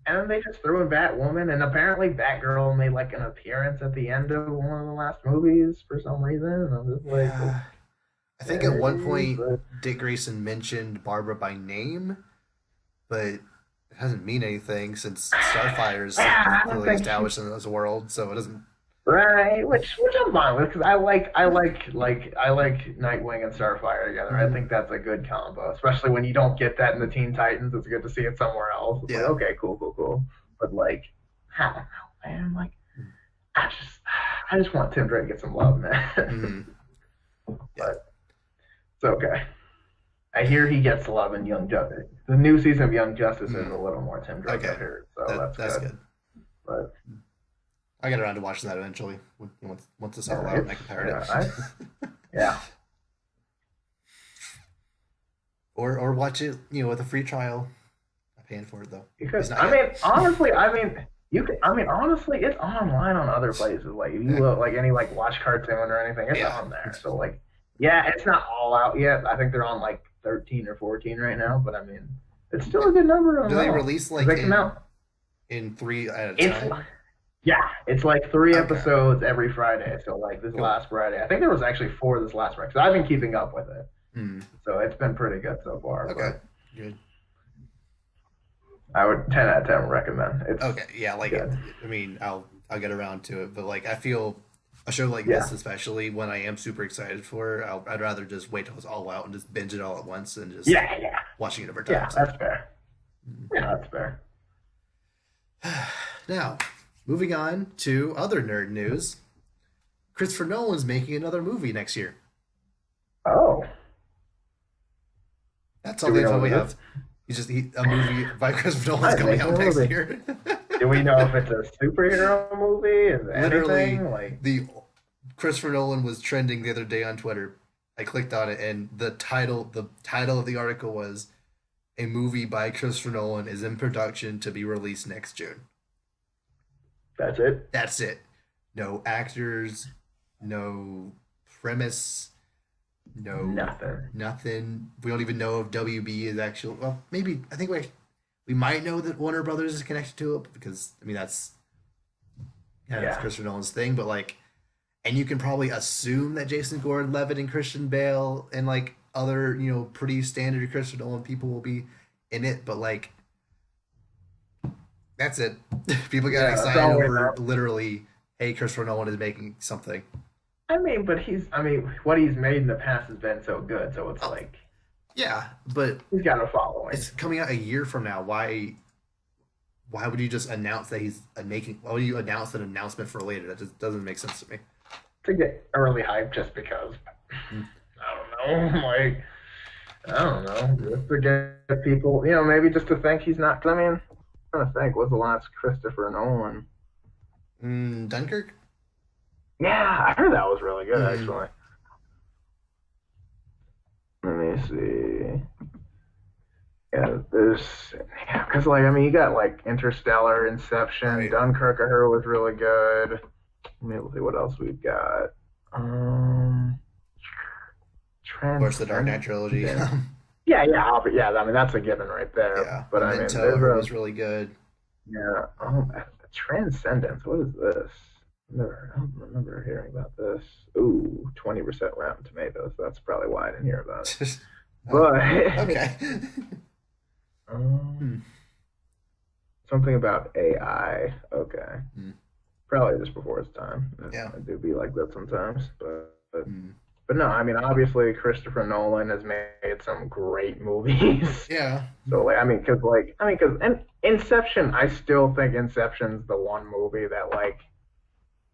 and then they just threw in Batwoman, and apparently Batgirl made like an appearance at the end of one of the last movies for some reason. And I'm just like, I think at one point Dick Grayson mentioned Barbara by name, but it doesn't mean anything since Starfire is clearly established in this world, so it doesn't. Right, which I'm fine with because I like Nightwing and Starfire together. I think that's a good combo, especially when you don't get that in the Teen Titans. It's good to see it somewhere else. It's like, okay, cool. But like, I don't know, man. Like, I just want Tim Drake to get some love, man. But it's okay. I hear he gets love in Young Justice. The new season of Young Justice is a little more Tim Drake. I heard, so that's good. But. I get around to watching that eventually. Once it's all out, and I compare it. Yeah. Or watch it, with a free trial. I'm paying for it though. Because honestly, honestly, it's online on other places. Like if you look like any like Watch Cartoon or anything, it's on there. So like, it's not all out yet. I think they're on like 13 or 14 right now. But I mean, it's still a good number. Do they release like in 3 at a time? Yeah, it's like 3 episodes every Friday. So like this last Friday, I think there was actually 4 this last Friday. Because I've been keeping up with it, so it's been pretty good so far. Okay, good. I would 10 out of 10 recommend. It's good. I mean, I'll get around to it, but like I feel a show like this, especially when I am super excited for, I'd rather just wait till it's all out and just binge it all at once and just watching it over time. Yeah, that's fair. Yeah, that's fair. Now. Moving on to other nerd news. Christopher Nolan's making another movie next year. Oh. That's all the info we have. A movie by Christopher Nolan's coming out next year. Do we know if it's a superhero movie? Is literally, the Christopher Nolan was trending the other day on Twitter. I clicked on it, and the title of the article was a movie by Christopher Nolan is in production to be released next June. That's it. That's it. No actors, no premise, no Nothing. nothing. We don't even know if WB is actually. Well, maybe I think we might know that Warner Brothers is connected to it because I mean that's Yeah. Christopher Nolan's thing. But like, and you can probably assume that Jason Gordon-Levitt and Christian Bale and like other pretty standard Christopher Nolan people will be in it. But like, that's it. People got Yeah, that's excited all we over know. literally, hey, Christopher Nolan is making something. I mean, but what he's made in the past has been so good, so it's Oh, like yeah, but he's got a following it's coming out a year from now. Why would you just announce that he's making? Why would you announce an announcement for later? That just doesn't make sense to me. to get early hype just because. Mm. I don't know, like I don't know, just to get people, maybe just to think he's not. 'Cause I mean, I'm trying to think, what's the last Christopher Nolan? Dunkirk. Yeah, I heard that was really good Mm, actually. Let me see. Yeah, because like I mean, you got like Interstellar, Inception, right. Dunkirk. I heard was really good. Let me see what else we've got. Um, Of course, the Dark Knight Transcendence. trilogy. Yeah. I mean, that's a given right there. Yeah, But I mean, Memento. I there's heard a was really good. yeah. Transcendence. What is this? I don't remember hearing about this. Ooh, 20% Rotten Tomatoes. That's probably why I didn't hear about it. Oh, But okay. um, Hmm. something about AI. Okay, Hmm. probably just before its time. Yeah. I do be like that sometimes, Hmm. but no. I mean, obviously, Christopher Nolan has made some great movies. Yeah. So like, because and Inception, I still think Inception's the one movie that like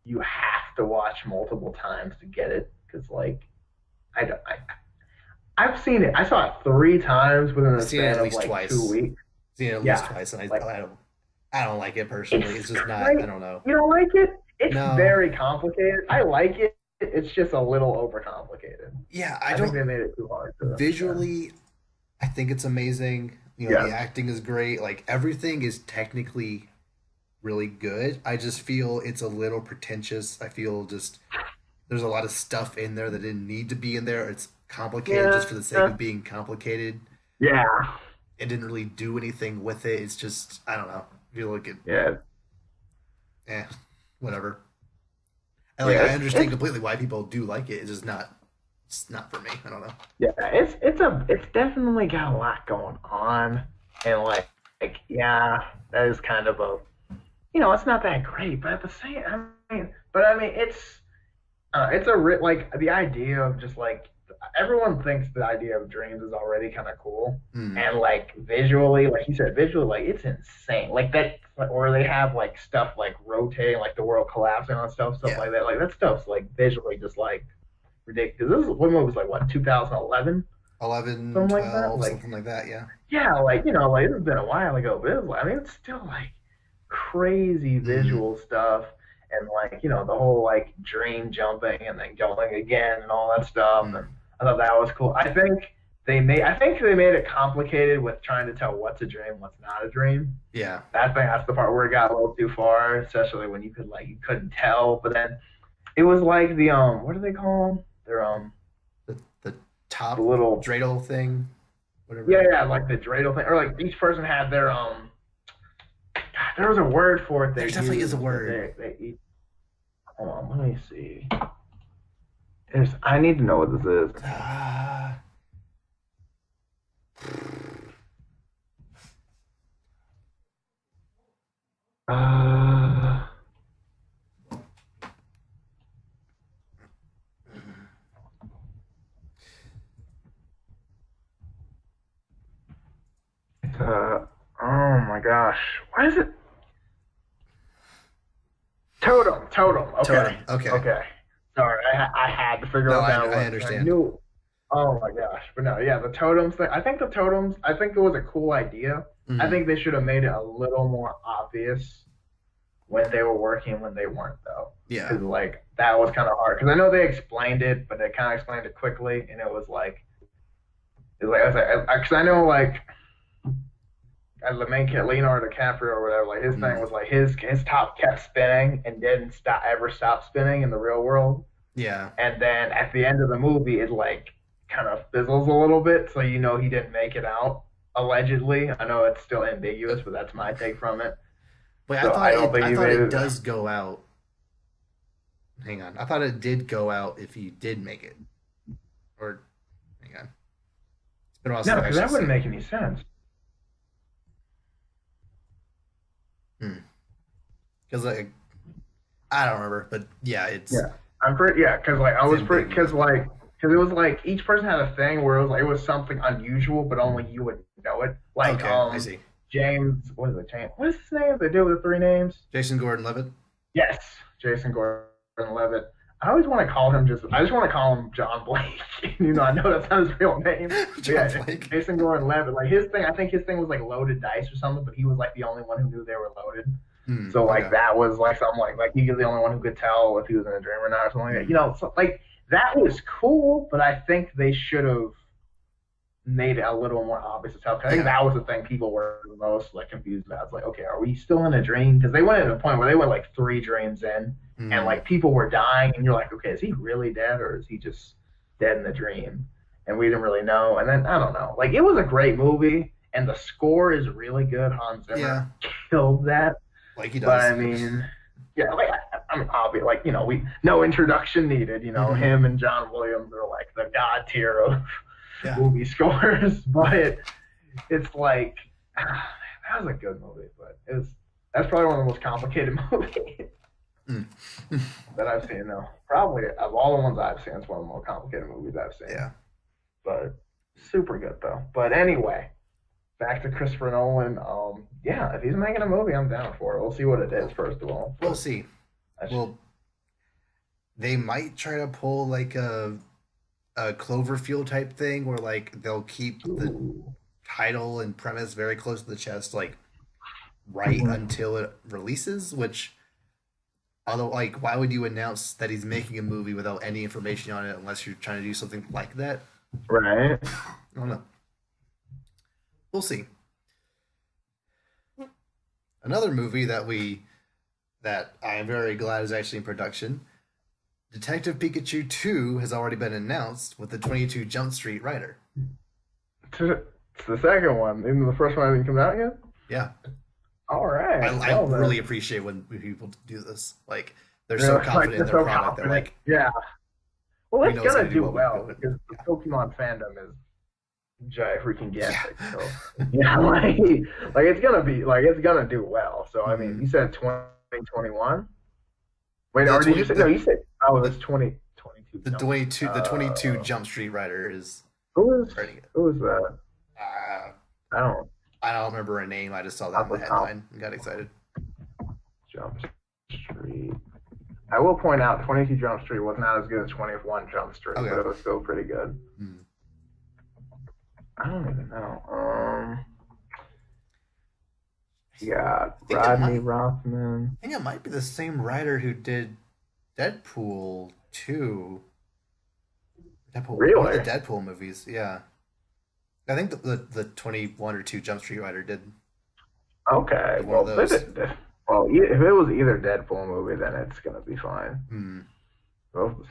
you have to watch multiple times to get it. Because like I, don't- I've seen it. I saw it 3 times within I've the seen it span at of least like two twice. weeks. Seen it at least Yeah, twice, and like I don't like it personally. it's It's just not. I great. don't know. You don't like it? It's No. very complicated. I like it. It's just a little overcomplicated. Yeah, I I think don't they made it too hard for them. Yeah. visually. I think it's amazing. The Yes. acting is great. Like everything is technically really good. I just feel it's a little pretentious. I feel just there's a lot of stuff in there that didn't need to be in there. It's complicated just Yeah. for the sake of being complicated. Yeah. It didn't really do anything with it. It's just I don't know. I feel like it, Yeah. eh, whatever. And like Yeah. I It's understand it's completely why people do like it. It's just not. It's not for me. I don't know. yeah. It's definitely got a lot going on, and like yeah, that is kind of a it's not that great, but at the same, I mean, it's like the idea of just like everyone thinks the idea of dreams is already kind of cool, Mm, and like visually, like you said, visually, like it's insane. Like that, or they have like stuff like rotating, like the world collapsing on stuff yeah, like that. Like that stuff's like visually just like ridiculous. This is what movie was like what 2011, 11, something like that. 12, Like something like that. Yeah. yeah, like like it's been a while ago, but I mean, it's still like crazy Mm, visual stuff, and like the whole like dream jumping and then going again and all that stuff. mm, And I thought that was cool. I think they made it complicated with trying to tell what's a dream, what's not a dream. yeah. That's the part where it got a little too far, especially when you couldn't tell. But then it was like the what do they call them? They're The the top little dreidel thing, yeah, whatever. yeah, like the dreidel thing, or like each person had their there was a word for it There they definitely is a used, but word. they each. Hold on, let me see. I need to know what this is. Ah, Uh, oh my gosh, what is it? Totem. Okay, totem. Okay. okay. Sorry, I had to figure No, out I that I one. I understand. knew. Oh my gosh, but no, yeah, the totems thing. I think the totems. I think it was a cool idea. I Mm, think they should have made it a little more obvious when they were working and when they weren't though. Yeah. Because like that was kind of hard. Because I know they explained it, but they kind of explained it quickly, and because I know like the main kid Leonardo DiCaprio or whatever, like his thing was like his top kept spinning and didn't stop spinning in the real world. Yeah. And then at the end of the movie, it like kind of fizzles a little bit, so you know he didn't make it out. Allegedly, I know it's still ambiguous, but that's my take from it. Wait, So I don't think I he thought made it it. does go out. Hang on. I thought it did go out if he did make it. Or hang on. It's been a while since No, I've because that actually wouldn't seen make any sense. it. Because like I don't remember, but yeah, it's Yeah, I'm pretty. Yeah, because like I was pretty. Because it was like each person had a thing where it was something unusual, but only you would know it. Like okay. I see. James, what is it? James, what is his name? They do with the three names. Jason Gordon-Levitt. Yes, Jason Gordon-Levitt. I always want to call him I just want to call him John Blake. I know that's not his real name. John Blake. Jason Gordon-Levitt. Like his thing, I think his thing was like loaded dice or something, but he was like the only one who knew they were loaded. So like okay. that was like something like he was the only one who could tell if he was in a dream or not or something like that. So, like that was cool, but I think they should have made it a little more obvious as hell. I think that was the thing people were the most like confused about. It's like, okay, are we still in a dream? Because they went to a point where they went like 3 dreams in, and like people were dying, and you're like, okay, is he really dead or is he just dead in the dream? And we didn't really know. And then I don't know. Like it was a great movie, and the score is really good. Hans Zimmer killed that. Like he does. But I mean, yeah, like I mean, obviously, like we no introduction needed. Him and John Williams are like the god tier of movie scores. But it's like that was a good movie, but that's probably one of the most complicated movies that I've seen. Though probably of all the ones I've seen, it's one of the more complicated movies I've seen. Yeah, but super good though. But anyway. Back to Christopher Nolan. Yeah, if he's making a movie, I'm down for it. We'll see what it is, first of all. We'll see. Well, they might try to pull like a Cloverfield type thing where like they'll keep the title and premise very close to the chest, like until it releases, which although like why would you announce that he's making a movie without any information on it unless you're trying to do something like that? Right. I don't know. We'll see. Another movie that I am very glad is actually in production, Detective Pikachu 2 has already been announced with the 22 Jump Street writer. It's the second one. Even the first one hasn't come out yet? Yeah. All right. I really appreciate when people do this. Like, they're so confident in their product. They're like, yeah. Well, it's going to do well because the Pokemon fandom is giant freaking gastic. Yeah. So yeah, like it's gonna do well. So I mean, you said 2021. Wait, or did you say no? You said it's 2022. The 22 Jump Street writer is who is that? I don't remember her name. I just saw that in the headline and got excited. Jump Street. I will point out 22 Jump Street was not as good as 21 Jump Street, but it was still pretty good. I don't even know. Yeah, Rodney Rothman. I think it might be the same writer who did Deadpool 2. Really? One of the Deadpool movies, yeah. I think the 21 or 2 Jump Street writer did. Okay, well, if it was either Deadpool movie, then it's gonna be fine. Well,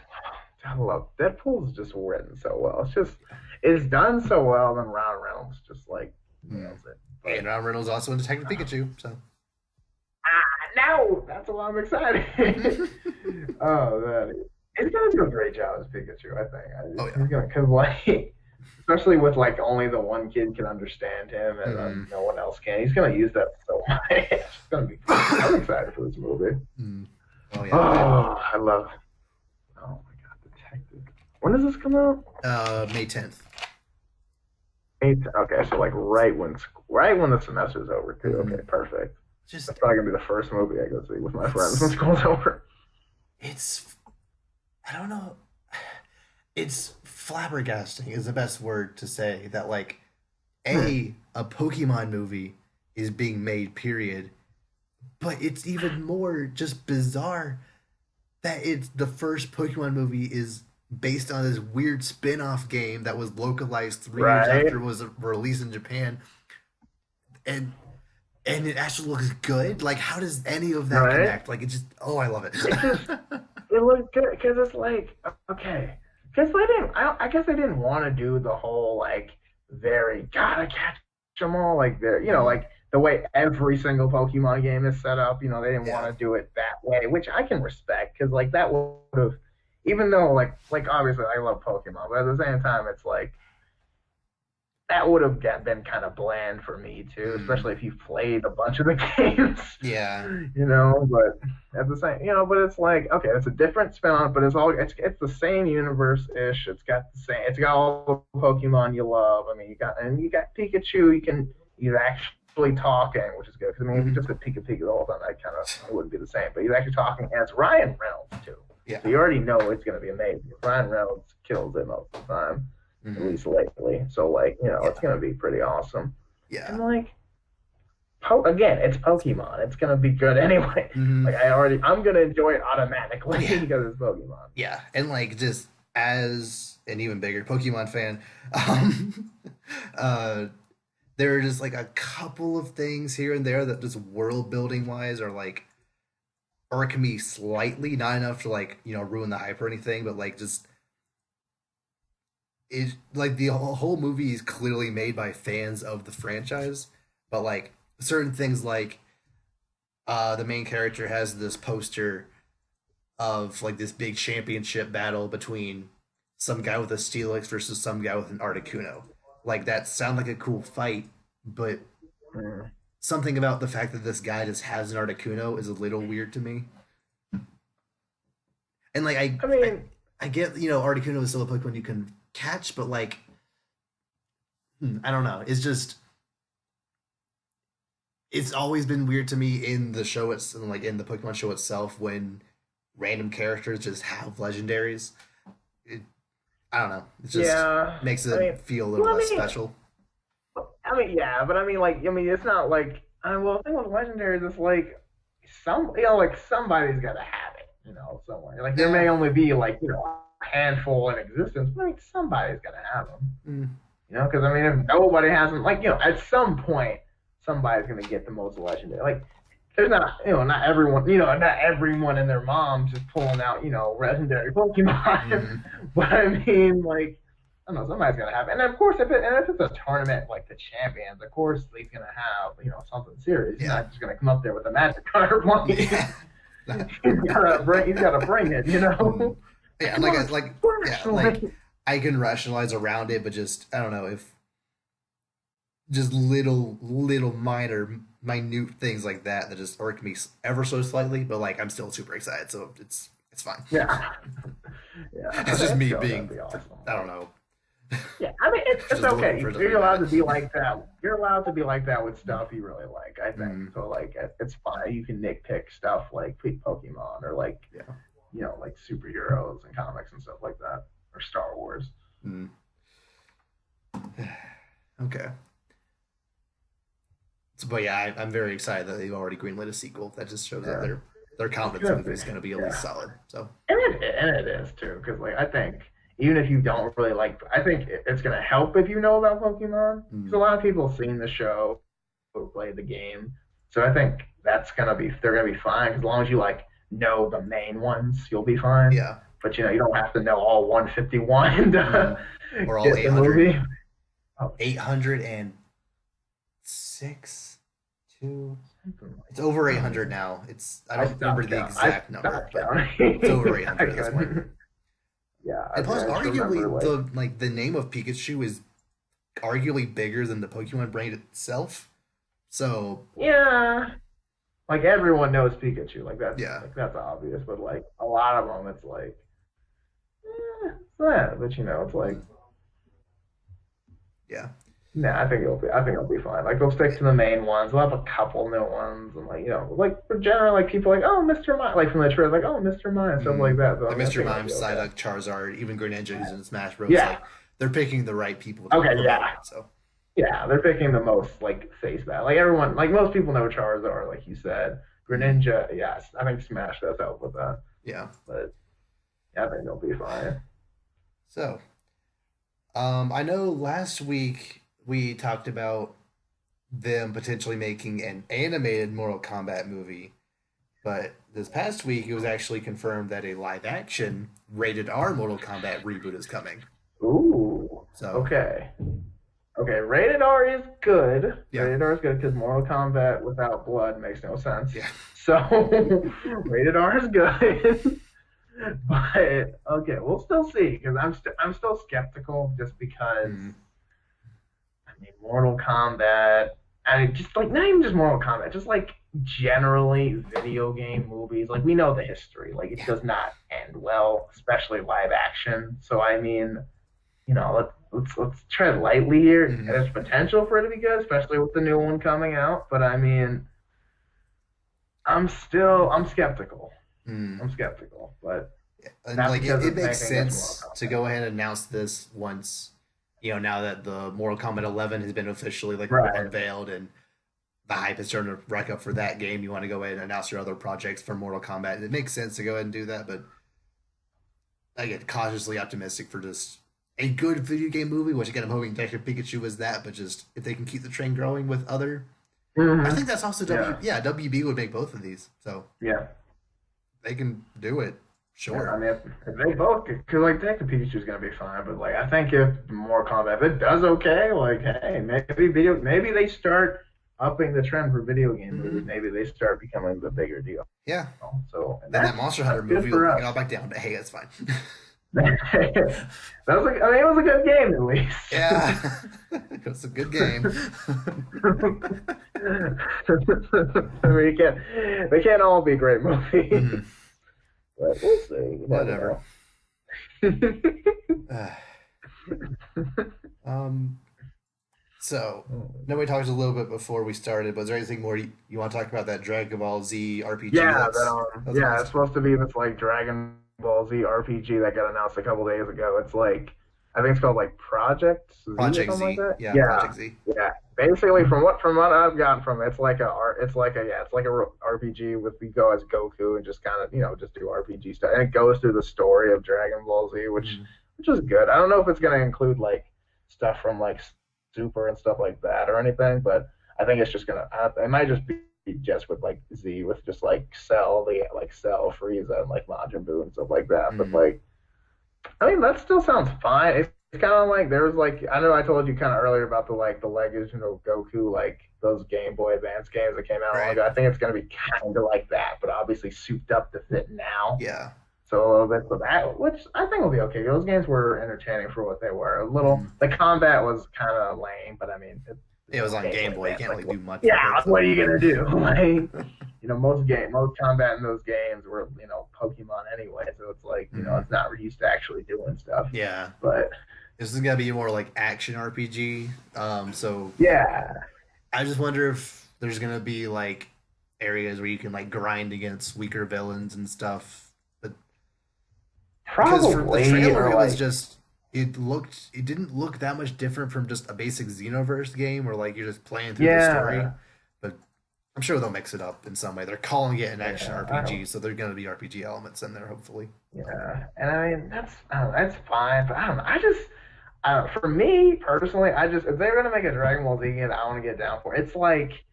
I love Deadpool's just written so well. It's done so well, and Ryan Reynolds just like nails it. And Ryan Reynolds also in Detective Pikachu, so. No, that's why I'm excited. Oh man, he's gonna do a great job as Pikachu. I think. He's gonna, cause like, especially with like only the one kid can understand him and no one else can. He's gonna use that so much. It's gonna be. I'm excited for this movie. Oh yeah. Oh, I love. Oh my god, Detective. When does this come out? May 10th. Okay, so like right when the semester's over too. Okay, perfect. That's probably gonna be the first movie I go see with my friends when school's over. I don't know. It's flabbergasting is the best word to say that like a Pokemon movie is being made, period. but it's even more just bizarre that it's the first Pokemon movie is based on this weird spin-off game that was localized 3 years Right. after it was released in Japan, and it actually looks good. Like, how does any of that Right. connect? Like, it just, oh, I love it. It just it looks good because it's like okay, because they didn't. I guess they didn't want to do the whole like very gotta catch them all like they're Mhm. like the way every single Pokemon game is set up. They didn't want Yeah. to do it that way, which I can respect because like that would have, even though like obviously I love Pokemon, but at the same time it's like that would have been kind of bland for me too, Mm. especially if you've played a bunch of the games, Yeah. But at the same, but it's like okay, it's a different spin on it, but it's the same universe ish. It's got all the Pokemon you love. I mean, you got Pikachu. He's actually talking, which is good because I mean, if you Mhm. just said Pikachu the whole time, it wouldn't be the same. But he's actually talking, and it's Ryan Reynolds too, so Yeah. you already know it's gonna be amazing. Ryan Reynolds kills it most of the time, at Hmm. least lately. So like, it's Yeah. gonna be pretty awesome. Yeah. And like, again, it's Pokemon. It's gonna be good anyway. Hmm. Like I'm gonna enjoy it automatically Yeah. because it's Pokemon. Yeah. And like, just as an even bigger Pokemon fan, um, uh, there are just like a couple of things here and there that just world building wise are like irk me slightly, not enough to like ruin the hype or anything, but like just it like the whole movie is clearly made by fans of the franchise, but like certain things like the main character has this poster of like this big championship battle between some guy with a Steelix versus some guy with an Articuno. Like that sound like a cool fight, but Mm. something about the fact that this guy just has an Articuno is a little weird to me. And like I mean, I get Articuno is still a Pokemon you can catch, but like I don't know. It's always been weird to me in the show like in the Pokemon show itself when random characters just have legendaries. It, I don't know. It just yeah. makes I it mean, feel a little well, less special. yeah, but it's not like. Well, the thing with legendaries is like like somebody's got to have it, somewhere. Like there Yeah. may only be like a handful in existence, but somebody's got to have them. Mm. Because if nobody has them, like at some point somebody's gonna get the most legendary. Like there's not, not everyone, not everyone and their mom's just pulling out, legendary Pokemon. Mm. But I mean, like, I don't know, somebody's gonna have it. And of course, if it's a tournament like the champions, of course he's gonna have, something serious. He's Yeah. not just gonna come up there with a magic card playing. Yeah. He's gotta bring it, Mm. Yeah, and Come on, like I can rationalize around it, but just I don't know if just little minute things like that just irk me ever so slightly, but like I'm still super excited, so it's fine. yeah, yeah. It's just That me show gotta being be awesome. I don't know, Yeah, I mean it's just looking okay. for it to be You're allowed bad. to be like that. You're allowed to be like that with stuff you really like. I think Mm. so. Like it's fine. You can nitpick stuff like Pokemon or like Yeah. like superheroes and comics and stuff like that or Star Wars. Mm. Okay. So, but yeah, I'm very excited that they've already greenlit a sequel. That just shows that Yeah, their it's confidence gonna movie be. is going to be at least Yeah, solid. So and it is too because like I think even if you don't really like, I think it's gonna help if you know about Pokemon because a mm, lot of people have seen the show or played the game. So I think they're gonna be fine as long as you like know the main ones, you'll be fine. yeah, But you don't have to know all 151 mm, to or all get the movie. Oh, 806 two. something like It's over that. 800 now. It's I I don't remember stopped the counting. I exact number, stopped but counting. it's over I 800 at this point. couldn't. Yeah, And plus, I just remember arguably like the name of Pikachu is arguably bigger than the Pokemon brand itself. So yeah, like everyone knows Pikachu. yeah, Like that's obvious. But like a lot of them, it's like it's that. But it's like mm, yeah, nah. I think it'll be fine. Like they'll stick to the main ones. They'll have a couple new ones, and like like for general like people like oh Mr. Mime like from the trailer like oh Mr. Mime stuff like mm, that. So the I mean, I Mr. think it'll Mime, be okay. Psyduck, Charizard, even Greninja who's in Smash Bros. Yeah. Like they're picking the right people to Okay. promote Yeah. it. So Yeah. They're picking the most like face value. Like everyone like most people know Charizard like you said. Mm. Greninja, yes, I think Smash does help with that, Yeah. but yeah, I think they'll be fine. So, I know last week we talked about them potentially making an animated Mortal Kombat movie, but this past week it was actually confirmed that a live action rated R Mortal Kombat reboot is coming. Ooh, So, okay. Okay, rated R is good. yeah, Rated R is good because Mortal Kombat without blood makes no sense. yeah. So rated R is good. But okay, we'll still see because I'm still skeptical just because Mm, I mean Mortal Kombat. I mean, just like not even just Mortal Kombat, just like generally video game movies. Like we know the history. Like it yeah. does not end well, especially live action. So I mean, you know, let's tread lightly here. Mm, There's potential for it to be good, especially with the new one coming out. But I mean, I'm skeptical. mm. I'm skeptical, but And not like because it it's makes anything against Mortal sense to Kombat. go ahead and announce this once, now that the Mortal Kombat 11 has been officially like Right. unveiled and the hype is starting to rack up for that game. You want to go ahead and announce your other projects for Mortal Kombat. It makes sense to go ahead and do that, but I get cautiously optimistic for just a good video game movie, which again I'm hoping Detective Pikachu is that, but just if they can keep the train growing with other, I think Hmm. that's also Yeah. WB would make both of these, so Yeah. they can do it. Yeah. I Sure. mean, if they both, because like Detective Pikachu is gonna be fine, but like I think if Mortal Kombat, if it does okay, like hey, maybe they start upping the trend for video game movies. Mm-hmm. Maybe they start becoming the bigger deal. Yeah. So and Then that that's Monster Hunter that's good movie will for bring it us. all back down. But hey, that's fine. That was like, I mean, it was a good game at least. Yeah, it's a good game. I mean, they can't all be great movies, Mhm. but we'll see. You Whatever. never know. um. So, then we talked a little bit before we started, but is there anything more you want to talk about that Dragon Ball Z RPG Yeah, that's yeah, it's announced? supposed to be this like Dragon Ball Z RPG that got announced a couple days ago. It's like I think it's called like Project Z or Project something like Z. that. Yeah, Yeah, Project Z. yeah. Basically, from what I've gotten from it, it's like a RPG with we go as Goku and just kind of just do RPG stuff, and it goes through the story of Dragon Ball Z, Mhm. which is good. I don't know if it's gonna include like stuff from like Super and stuff like that or anything, but I think it's just gonna it might just be just with like Z with just like Cell, Frieza, and like Majin Buu and stuff like that. But Mhm. like, I mean, that still sounds fine. It's kind of like there's like I know I told you kind of earlier about the Legends of Goku like those Game Boy Advance games that came out long Right. ago. I think it's gonna be kind of like that, but obviously souped up to fit now. Yeah. So a little bit for that, which I think will be okay. Those games were entertaining for what they were. A little, Mhm. the combat was kind of lame, but I mean, It was on Game Game Boy Boy. You Advance. can't Like, really do much with yeah, it. like, what So. are you gonna do? Like, most combat in those games were Pokemon anyway, so it's like Mhm. it's not used to actually doing stuff. Yeah. But This is gonna be more like action RPG. So yeah, I just wonder if there's gonna be like areas where you can like grind against weaker villains and stuff. But because for the probably trailer, or it was like just it didn't look that much different from just a basic Xenoverse game where like you're just playing through the story. yeah, But I'm sure they'll mix it up in some way. They're calling it an action yeah. RPG, so there's gonna be RPG elements in there, hopefully. Yeah, and I mean that's fine, but I don't know. For me personally, I just if they're gonna make a Dragon Ball Z game, I want to get down for it. It's like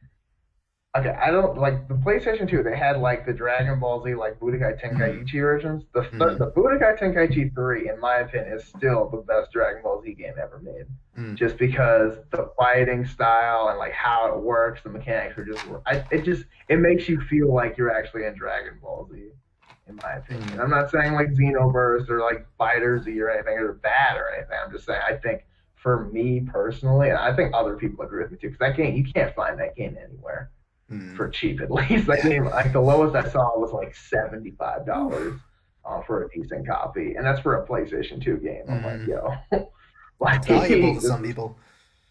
okay, I don't like the PlayStation 2. They had like the Dragon Ball Z like Budokai Mm-hmm. Tenkaichi versions. Mm-hmm. The Budokai Tenkaichi 3, in my opinion, is still the best Dragon Ball Z game ever made. Mm-hmm. Just because the fighting style and like how it works, the mechanics are just it makes you feel like you're actually in Dragon Ball Z. In my opinion, I'm not saying like Xenoverse or like Fighter Z or anything or bad or anything. I'm just saying I think for me personally, and I think other people agree with me too, because that game you can't find that game anywhere Mm-hmm. for cheap at least. That Yeah, game, like the lowest I saw was like $75 for a decent copy, and that's for a PlayStation 2 game. I'm like, mm-hmm. yo, like It's valuable to this some is people.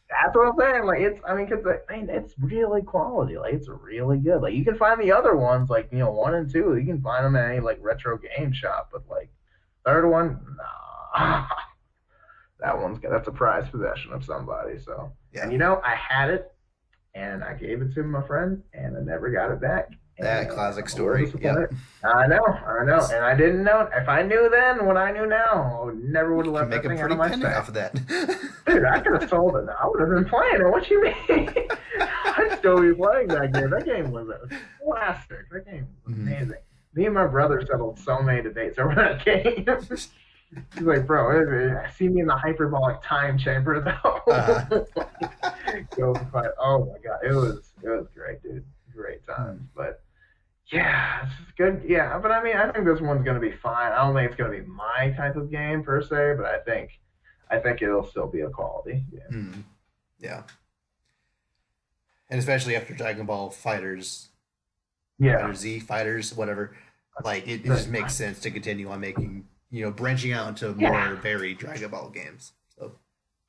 that's what I'm saying. Like it's, I mean, because I mean, it's really quality. Like it's really good. Like you can find the other ones, like one and two. You can find them at any like retro game shop, but like third one, nah. That's a prized possession of somebody. So, and Yeah. I had it and I gave it to my friend, and I never got it back. That classic I'm a little story. Yep. disappointed. I know, and I didn't know. If I knew then what I knew now, I never would You have can let make that a thing out pretty of my penny sight. off of that. Dude, I could have sold it. I would have been playing it. What you mean? I'd still be playing that game. That game was a classic. That game was amazing. Me and my brother settled so many debates over that game. He's like, bro, see me in the hyperbolic time chamber though. Go fight. Oh my god, it was great, dude. Great times. But yeah, it's just good. Yeah, but I mean, I think this one's gonna be fine. I don't think it's gonna be my type of game per se, but I think it'll still be a quality game. Yeah. And especially after Dragon Ball Fighters, Yeah. Fighter Z, Fighters, whatever, like it just makes sense to continue on making, branching out into more varied Dragon Ball games. So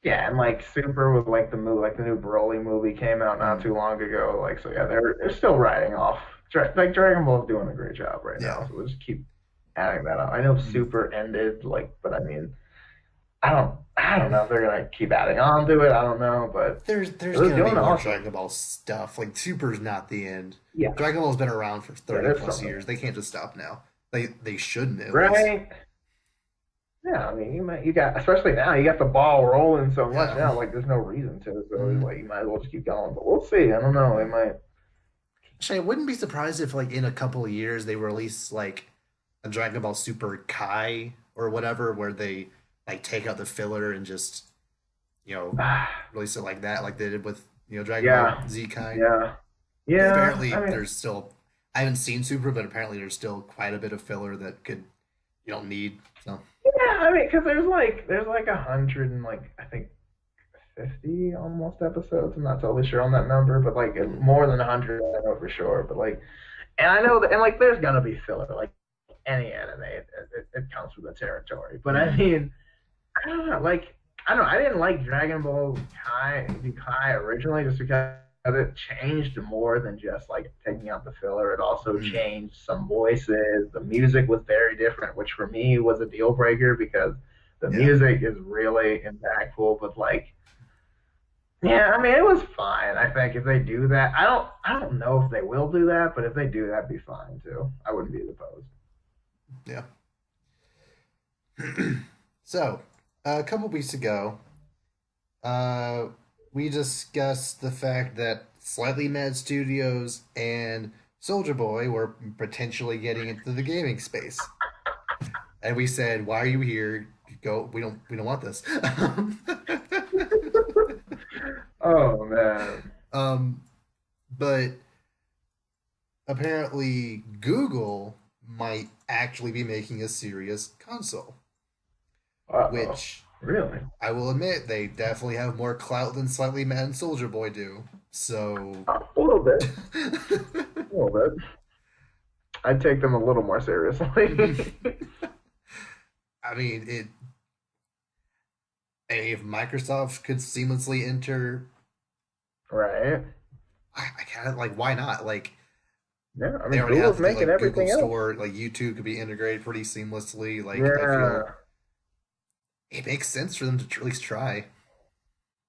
yeah, and like Super was like the new Broly movie came out not too long ago. Like, so yeah, they're still riding off. Like Dragon Ball's doing a great job right now, so we'll just keep adding that up. I know Super ended, but I mean, I don't know if they're gonna keep adding on to it. I don't know, but there's gonna be more Dragon Ball stuff. Like Super's not the end. Yeah, Dragon Ball's been around for 30 plus years. They can't just stop now. They shouldn't at least. Yeah, I mean, you got, especially now, you got the ball rolling so much now. Like, there's no reason to. So like, you might as well just keep going. But we'll see. I don't know. It might. Actually, I wouldn't be surprised if, like, in a couple of years, they release like a Dragon Ball Super Kai or whatever, where they like take out the filler and just release it like that, like they did with Dragon Ball Z Kai. Yeah. Apparently, there's still. I haven't seen Super, but apparently there's still quite a bit of filler that you don't need. So. Yeah, I mean, because there's like 100 and I think 50 almost episodes. I'm not totally sure on that number, but like more than 100, I know for sure. But and I know that, and like there's gonna be filler. Like any anime, it comes with the territory. But I mean, I don't know. Like I don't know. I didn't like Dragon Ball Kai originally just because it changed more than just like taking out the filler. It also changed some voices. The music was very different, which for me was a deal breaker because the music is really impactful. But I mean, it was fine. I think if they do that, I don't know if they will do that, but if they do, that'd be fine too. I wouldn't be opposed. Yeah. So, a couple weeks ago, we discussed the fact that Slightly Mad Studios and Soldier Boy were potentially getting into the gaming space, and we said, "Why are you here? Go! We don't want this." Oh man. But apparently Google might actually be making a serious console, which. Really? I will admit they definitely have more clout than Slightly Mad and Soldier Boy do. So a little bit. A little bit. I'd take them a little more seriously. I mean, if Microsoft could seamlessly enter, right? I kind of why not? Yeah, I mean, Google's making everything Google else. Store, YouTube could be integrated pretty seamlessly. I feel it makes sense for them to at least try.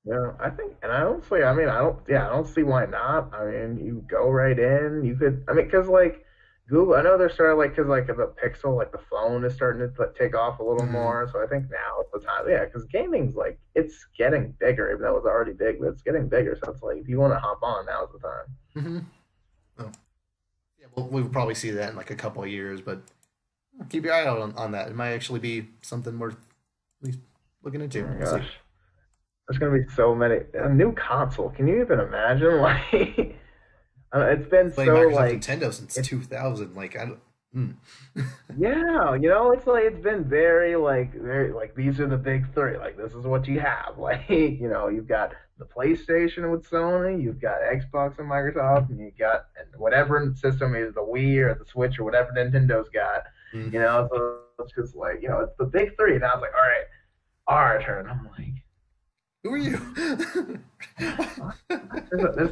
Yeah, I think, and I honestly, I mean, I don't see why not. I mean, you go right in. You could, I mean, because Google, I know they're starting because the Pixel, the phone is starting to take off a little more. So I think now is the time. Yeah, because gaming's it's getting bigger, even though it's already big, but it's getting bigger. So it's if you want to hop on, now's the time. Mm-hmm. Oh. Yeah, well, we'll probably see that in a couple of years, but keep your eye out on that. It might actually be something worth at least looking into. Oh my gosh. There's gonna be so many. A new console. Can you even imagine? It's been so Nintendo since 2000. I don't. Yeah, it's been very very these are the big three. This is what you have. You've got the PlayStation with Sony, you've got Xbox and Microsoft, and you got whatever system is the Wii or the Switch or whatever Nintendo's got. So it's just it's the big three. Now it's all right, our turn. I'm who are you?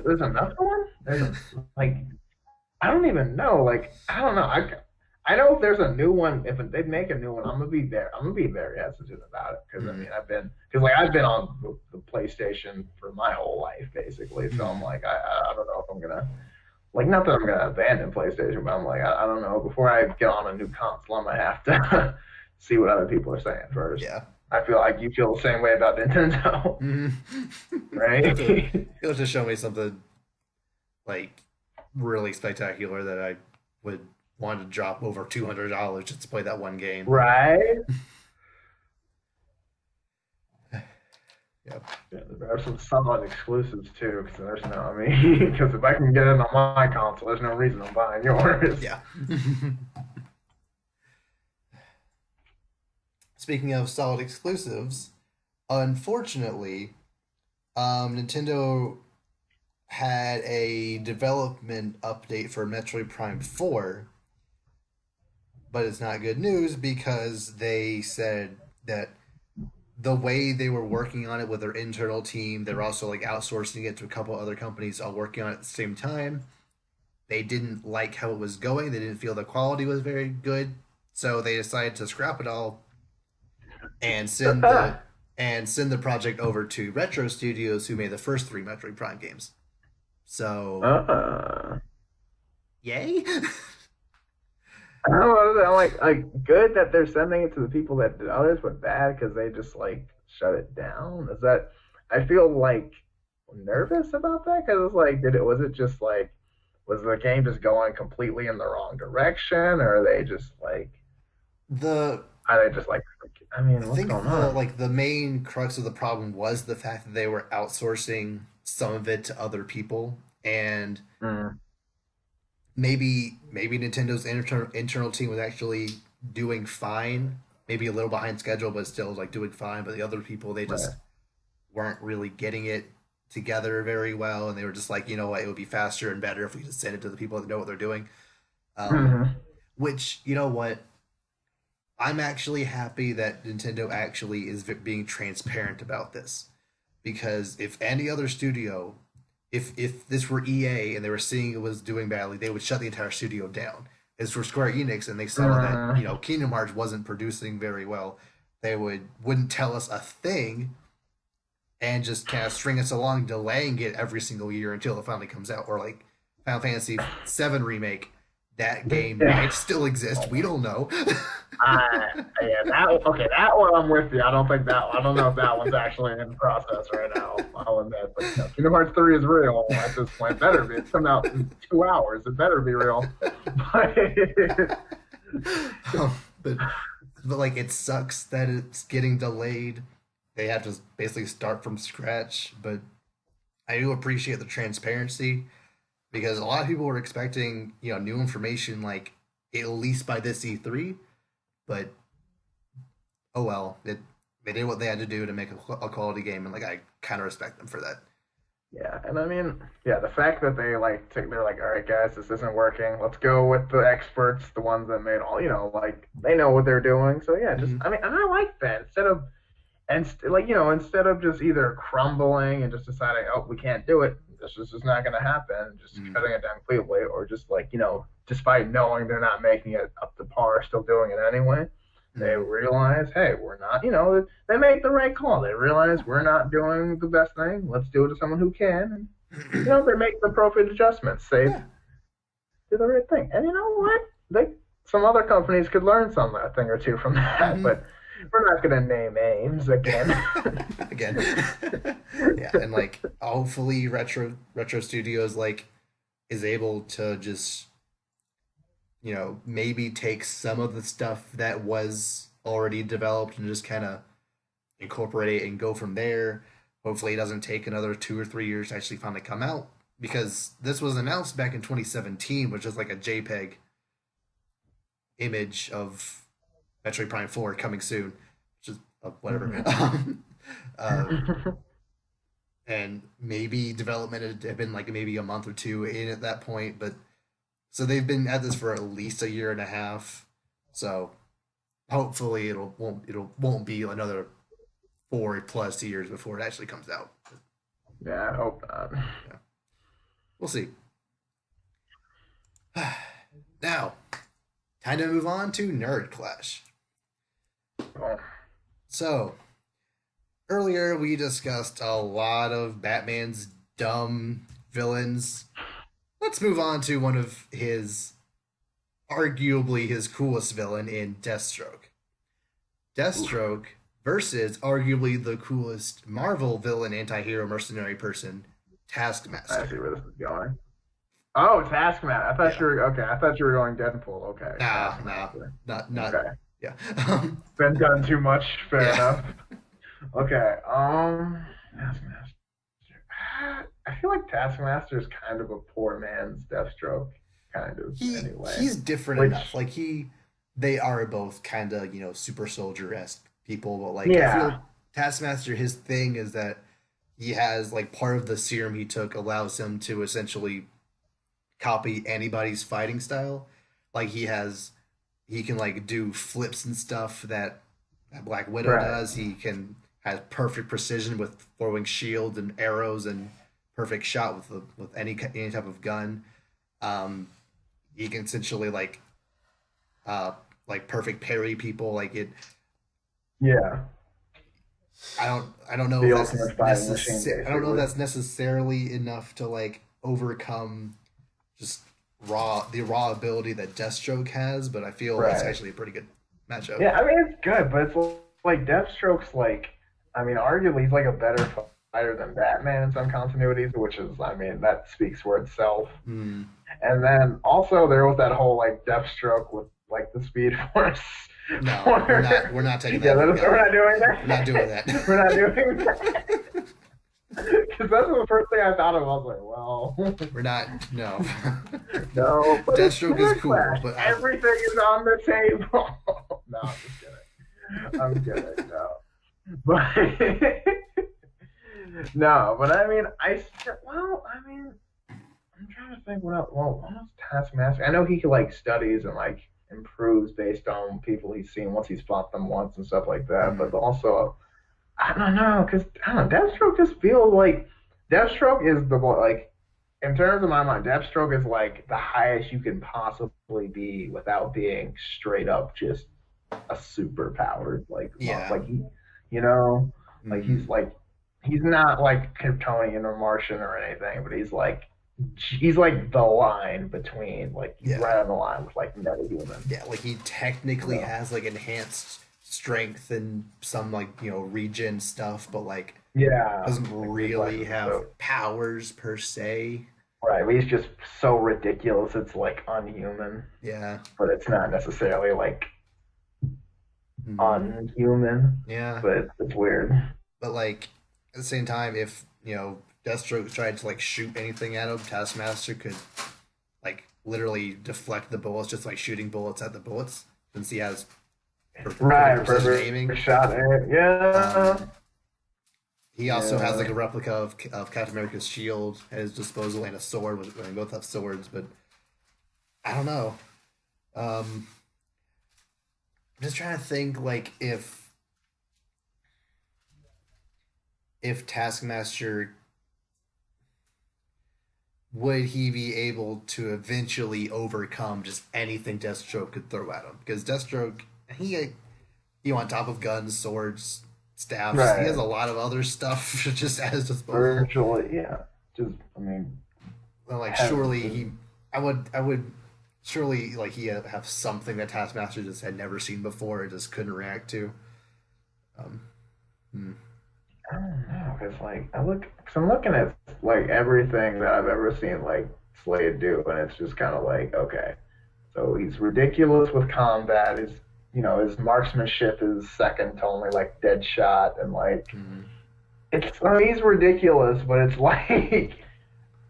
There's another one? There's I don't even know. I don't know. I know if there's a new one, if they make a new one, I'm gonna be very hesitant about it because I've been on the PlayStation for my whole life basically. So I'm I don't know if I'm gonna like, not that I'm gonna abandon PlayStation, but I'm like, I don't know. Before I get on a new console, I'm gonna have to see what other people are saying first. Yeah. I feel like you feel the same way about Nintendo, Hmm. right? You'll just show me something like really spectacular that I would want to drop over $200 just to play that one game. Right? Yep. Yeah, there are some solid exclusives too, because there's no, I mean, because if I can get it on my console, there's no reason I'm buying yours. Yeah. Speaking of solid exclusives, unfortunately, Nintendo had a development update for Metroid Prime 4, but it's not good news because they said that the way they were working on it with their internal team, they're also like outsourcing it to a couple other companies all working on it at the same time. They didn't like how it was going. They didn't feel the quality was very good, so they decided to scrap it all and send the project over to Retro Studios, who made the first three Metroid Prime games. So, uh, yay! I don't know. I'm like good that they're sending it to the people that did others, but bad because they just like shut it down. Is that? I feel like nervous about that because it's like, was it just like was the game just going completely in the wrong direction, or are they just like the are they just like I I mean, what's think going on? the main crux of the problem was the fact that they were outsourcing some of it to other people, and Mm, maybe Nintendo's internal team was actually doing fine, maybe a little behind schedule, but still like doing fine. But the other people, they right. just weren't really getting it together very well, and they were just like, you know what, it would be faster and better if we just send it to the people that know what they're doing. Um, Hmm. which you know what, I'm actually happy that Nintendo actually is being transparent about this, because if any other studio, if this were EA and they were seeing it was doing badly, they would shut the entire studio down. As for Square Enix and they saw that Hmm. Kingdom Hearts wasn't producing very well, they wouldn't tell us a thing and just kind of string us along, delaying it every single year until it finally comes out. Or like Final Fantasy VII remake, that game Yeah. might still exist. We don't know. Yeah, that one I'm with you. I don't think that I don't know if that one's actually in process right now. I'll admit, but Kingdom Hearts 3 is real at this point. It better be. It's coming out in 2 hours. It better be real. But, um, but like it sucks that it's getting delayed. They have to basically start from scratch. But I do appreciate the transparency, because a lot of people were expecting new information like at least by this E3. But oh well, they did what they had to do to make a quality game, and like I kind of respect them for that. yeah, and I mean, yeah, the fact that they they're like, all right, guys, this isn't working. Let's go with the experts, the ones that made all, like they know what they're doing. So yeah, just Mm-hmm. I mean, and I like that like instead of just either crumbling and just deciding, oh, we can't do it, this is just not going to happen, just Mm-hmm. shutting it down completely, or just like despite knowing they're not making it up to par, still doing it anyway. They Mm-hmm. realize, hey, we're not, they make the right call. They realize we're not doing the best thing. Let's do it to someone who can. And, they make the appropriate adjustments. They Yeah. do the right thing. And you know what? Some other companies could learn some a thing or two from that, Mm-hmm. but we're not going to name names again. Again. Yeah, and like hopefully Retro Studios like is able to just maybe take some of the stuff that was already developed and just kind of incorporate it and go from there. Hopefully it doesn't take another 2 or 3 years to actually finally come out, because this was announced back in 2017, which is like a JPEG image of Metroid Prime 4 coming soon, which is whatever. Mhm. uh, and maybe development had been like maybe a month or two in at that point, but so they've been at this for at least a year and a half. So hopefully it won't be another 4+ years before it actually comes out. But, Yeah, I hope not. yeah, we'll see. Now, time to move on to Nerd Clash. Well, So earlier we discussed a lot of Batman's dumb villains. let's move on to one of his, arguably his coolest villain in Deathstroke. Deathstroke versus arguably the coolest Marvel villain, anti-hero, mercenary person, I Taskmaster. see where this is going. Oh, Taskmaster. I thought Yeah. you were okay. I thought you were going Deadpool. Okay, Nah, Taskmaster. not. Okay, Yeah, been done too much. Fair yeah. enough. Okay. Taskmaster. I feel like Taskmaster is kind of a poor man's Deathstroke, kind of anyway. He's different Which, enough. Like they are both kind of super soldier esque people, but like I yeah, feel Taskmaster, his thing is that he has like part of the serum he took allows him to essentially copy anybody's fighting style. Like he can like do flips and stuff that Black Widow right. does. He can has perfect precision with throwing shields and arrows and perfect shot with any type of gun. Um, he can essentially like perfect parry people. Like it, Yeah, I don't know the if ultimate fighting machine, I don't know if basically. that's necessarily enough to like overcome just the raw ability that Deathstroke has, but I feel it's Right. actually a pretty good matchup. Yeah, I mean it's good, but it's like Deathstroke's like, I mean, arguably he's like a better fighter than Batman in some continuities, which is, I mean, that speaks for itself. Hmm. And then also there was that whole like Deathstroke with like the Speed Force. No, For, we're not taking yeah, that. we're not doing We're not doing that. that. We're not doing that. Because that's the first thing I thought of. I was like, well, We're not. No. no, but it's Deathstroke is Sword cool, Clash. but Everything is on the table. No, I'm just kidding. I'm kidding. No, but no, but I mean, well, I mean, I'm trying to think what else. Well, what else Taskmaster? I know he like studies and like improves based on people he's seen once he's fought them once and stuff like that. mm, But also, I don't know, because I don't know, Deathstroke just feels like Deathstroke is the like in terms of my mind, Deathstroke is like the highest you can possibly be without being straight up just a super powered yeah. like he, you know, like Hmm. he's not like Kryptonian or Martian or anything, but he's like the line between like he's Yeah. right on the line with like metahuman, Yeah. Like he you technically know. has like enhanced strength and some like regen stuff, but like Yeah, doesn't like really reflexes and stuff. have powers per se. Right, but he's just so ridiculous it's like unhuman, Yeah. but it's not necessarily like Hmm. unhuman, Yeah. but it's weird. But like at the same time, if Deathstroke tried to like shoot anything at him, Taskmaster could like literally deflect the bullets, just like shooting bullets at the bullets, since he has perfect Right, precision perfect aiming. shot at it. Yeah, Um, he also has yeah. like a replica of Captain America's shield at his disposal and a sword. Which, I mean, both have swords, but I don't know. I'm just trying to think like if Taskmaster would he be able to eventually overcome just anything Deathstroke could throw at him? Because Deathstroke, he on top of guns, swords, staffs, he has Right. a lot of other stuff just at his disposal. Virtually, yeah. Just, I mean, Well, like heavens. surely I would surely like he have something that Taskmaster just had never seen before, and just couldn't react to. Um, hmm. I don't know, because like because I'm looking at like everything that I've ever seen like Slade do, and it's just kind of like, okay, so he's ridiculous with combat. His marksmanship is second to only like Deadshot, and like Hmm. I mean, he's ridiculous, but it's like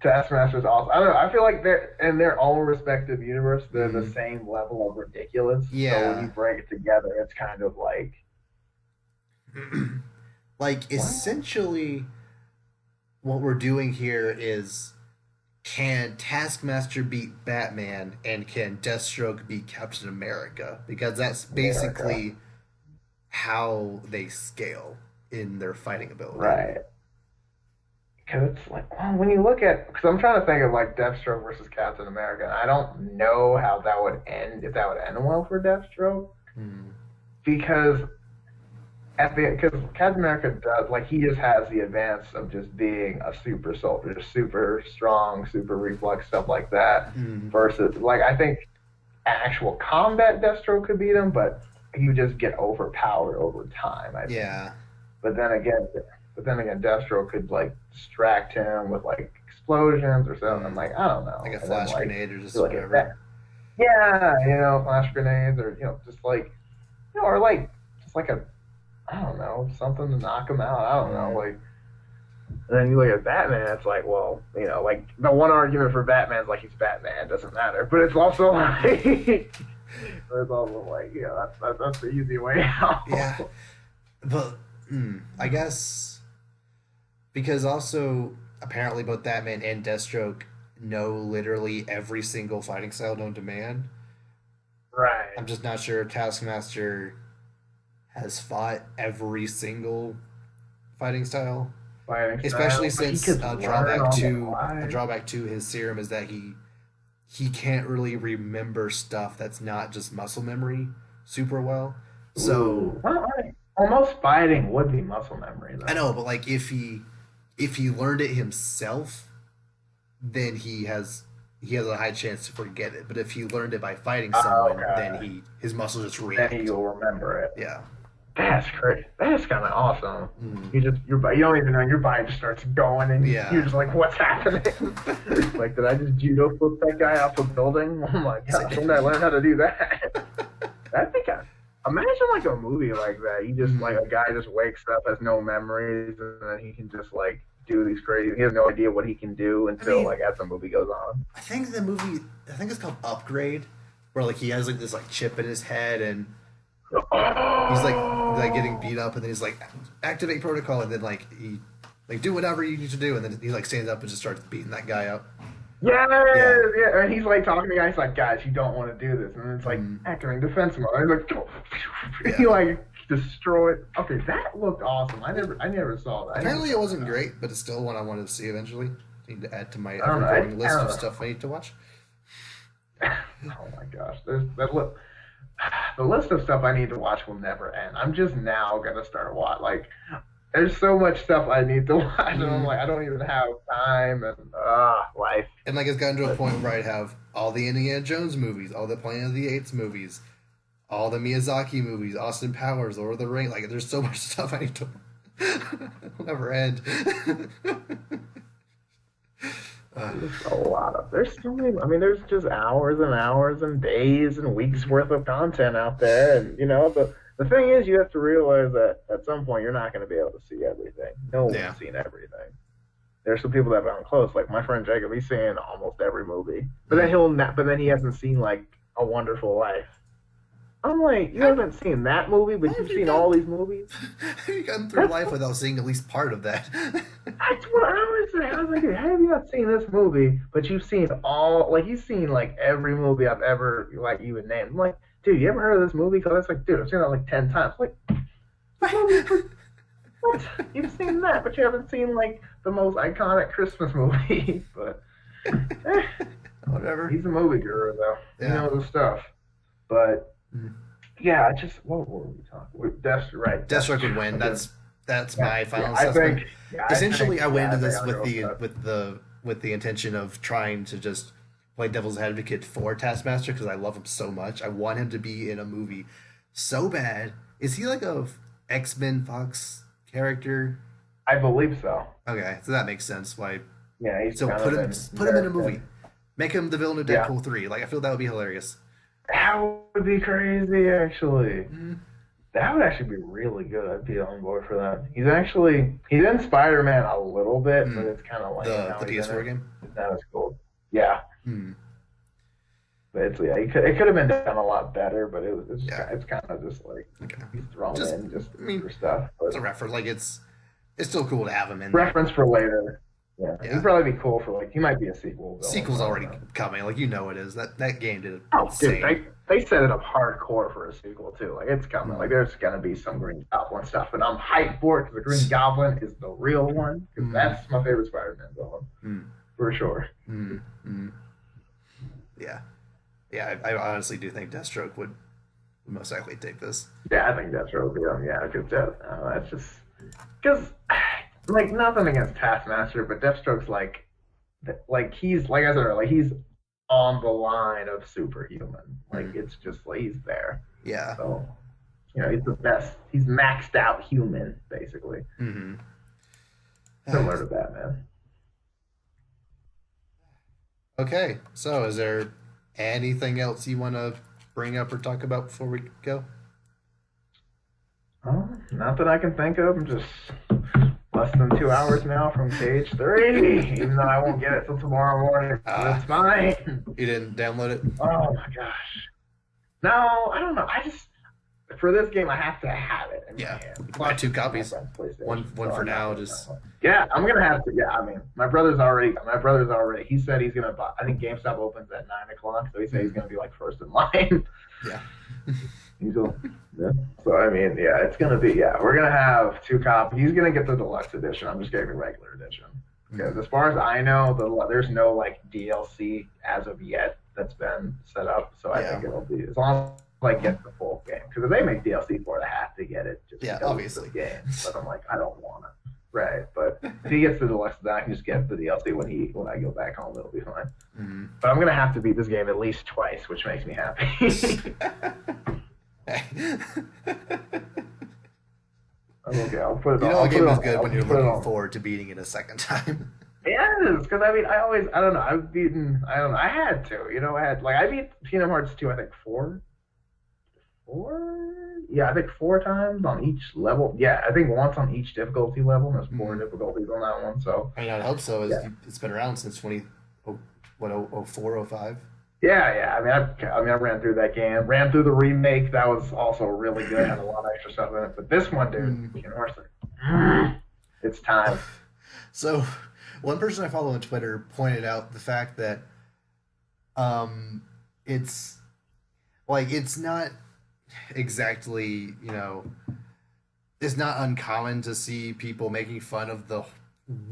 Taskmaster's awesome. I don't know. I feel like they're in their own respective universe, they're the Hmm. same level of ridiculous. So when you Yeah. bring it together, it's kind of like, Like what? essentially what we're doing here is, can Taskmaster beat Batman and can Deathstroke beat Captain America? Because that's America, basically how they scale in their fighting ability. right? Because it's like, well, when you look at, because I'm trying to think of like Deathstroke versus Captain America, and I don't know how that would end if that would end well for Deathstroke, Hmm. because at the because Captain America does like he just has the advance of just being a super soldier, super strong, super reflex stuff like that. Mm. Versus like I think actual combat Deathstroke could beat him, but he would just get overpowered over time. I think. Yeah. But then again, Deathstroke could like distract him with like explosions or something. I'm Mm. like, I don't know. Like a And then flash like grenade or just you're like, whatever. yeah, flash grenades or just like or like just like a I don't know something to knock him out. I don't know Mm. like. And then you look at Batman, it's like, well, like the one argument for Batman is like he's Batman, it doesn't matter. But it's also like, it's also like, that's the easy way out. Yeah. But I guess because also apparently both Batman and Deathstroke know literally every single fighting style known to man. Right. I'm just not sure if Taskmaster has fought every single fighting style. Fighting Especially style. He since could learn on the a fly. drawback to his serum is that he can't really remember stuff that's not just muscle memory super well. So Ooh. Well, almost fighting would be muscle memory I though. know, but like if he learned it himself, then he has a high chance to forget it. But if he learned it by fighting Oh, someone, then okay. his muscles just Then react. you'll remember it. Yeah. That's great. That's kind of awesome. Mm. You don't even know your body just starts going and you're Yeah. just like, what's happening? Like, did I just judo flip that guy off a building? Oh my gosh, when did I learn how to do that? I think imagine like a movie like that. You just like Mm. a guy just wakes up, has no memories, and then he can just like do these crazy. He has no idea what he can do I until mean, like as the movie goes on. I think it's called Upgrade, where like he has like this like chip in his head and he's like getting beat up and then he's like activate protocol and then like he like do whatever you need to do and then he like stands up and just starts beating that guy up. Yeah, Yeah. yeah, and he's like talking to guys like, guys, you don't want to do this, and it's like Mm. activating defense mode. And he's like, Yeah. he like destroyed. Okay, that looked awesome. I never saw that. I never Apparently it saw wasn't that. great, but it's still one I wanted to see eventually. I need to add to my I don't ever know. growing list I don't of know. stuff I need to watch. Oh my gosh, there's that look. The list of stuff I need to watch will never end. I'm just now gonna start watch like. There's so much stuff I need to watch, and I'm Mm. like, I don't even have time, and life. And like it's gotten to a But point where I'd have all the Indiana Jones movies, all the Planet of the Apes movies, all the Miyazaki movies, Austin Powers, Lord of the Rings. Like there's so much stuff I need to. It'll never end. uh, there's a lot of there's so many. I mean, there's just hours and hours and days and weeks worth of content out there, and the thing is, you have to realize that at some point you're not going to be able to see everything. No yeah. one's seen everything. There's some people that have gotten close, like my friend Jacob. He's seen almost every movie, but then Mm. he'll not. But then he hasn't seen like A Wonderful Life. I'm like, you How, haven't seen that movie, how but have you've you seen gotten? all these movies. Have you gotten through That's life without seeing at least part of that? That's what I was saying. I was like, have you not seen this movie? But you've seen you've seen like every movie I've ever like even named. I'm like, dude, you ever heard of this movie? Because it's like, dude, I've seen it like 10 times. Like, this movie for what? You've seen that, but you haven't seen like the most iconic Christmas movie. But eh, Whatever. he's a movie guru though. He Yeah. knows his stuff. But Mm. yeah, I just what were we talking? That's right. Deathstroke would win. That's Yeah, my final I assessment. think. Yeah, Essentially, I went I into think this I'll with go the with that. with the intention of trying to just play devil's advocate for Taskmaster because I love him so much. I want him to be in a movie so bad. Is he like a X-Men Fox character? I believe so. Okay, so that makes sense. Why? Yeah, he's So kind put of him an put him in a American. movie. Make him the villain of Yeah, Deadpool 3. Like I feel that would be hilarious. that would be crazy. Actually, Mhm. that would actually be really good. I'd be on board for that. He's in Spider-Man a little bit, but Mm. it's kind of lame The how he's in PS4 it. game. It's not as cool. Yeah, Hmm. but it could have been done a lot better. But Yeah. it's kind of just like Okay. he's thrown Just in just I mean, for stuff. it's But a reference. Like it's still cool to have him in there. reference for later. Yeah, he'd Yeah. probably be cool for like he might be a sequel villain. Sequel's I don't already know. coming. Like you know it is. That game did Oh, dude, insane. they set it up hardcore for a sequel too. Like it's coming. Like Mm. there's gonna be some Green Goblin stuff, and I'm hyped for it because the Green Goblin is the real one. Because Mm. that's my favorite Spider-Man villain Mm. for sure. Mm. Mm. Yeah. Yeah. I honestly do think Deathstroke would would most likely take this. Yeah, I think that's really good. Yeah, because that's just because like nothing against Taskmaster, but Deathstroke's like he's like I said earlier, like he's on the line of superhuman. Like it's just like he's there. Yeah. So he's the best. He's maxed out human, basically. Mm-hmm. Similar to Batman. Okay, so is there anything else you want to bring up or talk about before we go? Not that I can think of. I'm just less than 2 hours now from Cage 3, even though I won't get it till tomorrow morning. It's fine. You didn't download it? Oh my gosh. No, I don't know. I just for this game I have to have it. Yeah, buy 2 copies. One for now. Yeah, I'm gonna have to. Yeah, I mean, my brother's already. He said he's gonna buy. I think GameStop opens at 9:00, so he said he's gonna be like first in line. Yeah. So I mean, yeah, it's gonna be. Yeah, we're gonna have 2 copies. He's gonna get the deluxe edition. I'm just getting the regular edition because as far as I know, there's no like DLC as of yet that's been set up. So I think it'll be as long as I get the full game, because if they make DLC for it, I have to get it. Just obviously. The game. But I'm like, I don't want it. Right, but if he gets the deluxe, then I can just get the DLC when I go back home. It'll be fine. Mm-hmm. But I'm gonna have to beat this game at least twice, which makes me happy. I'm okay. I'll put it on. The game is good when you're looking forward to beating it a second time. Yeah, it is, because I mean, I don't know. I've beaten. I don't know. I had to. I beat Kingdom Hearts 2. I think 4. Yeah, I think 4 times on each level. Yeah, I think once on each difficulty level. And there's 4 difficulties on that one. So I hope so. It's been around since 04, 05. Yeah. I ran through that game. Ran through the remake. That was also really good. Had a lot of extra stuff in it. But this one, dude, Kingdom Hearts 3. It's time. So, one person I follow on Twitter pointed out the fact that, it's not exactly, it's not uncommon to see people making fun of the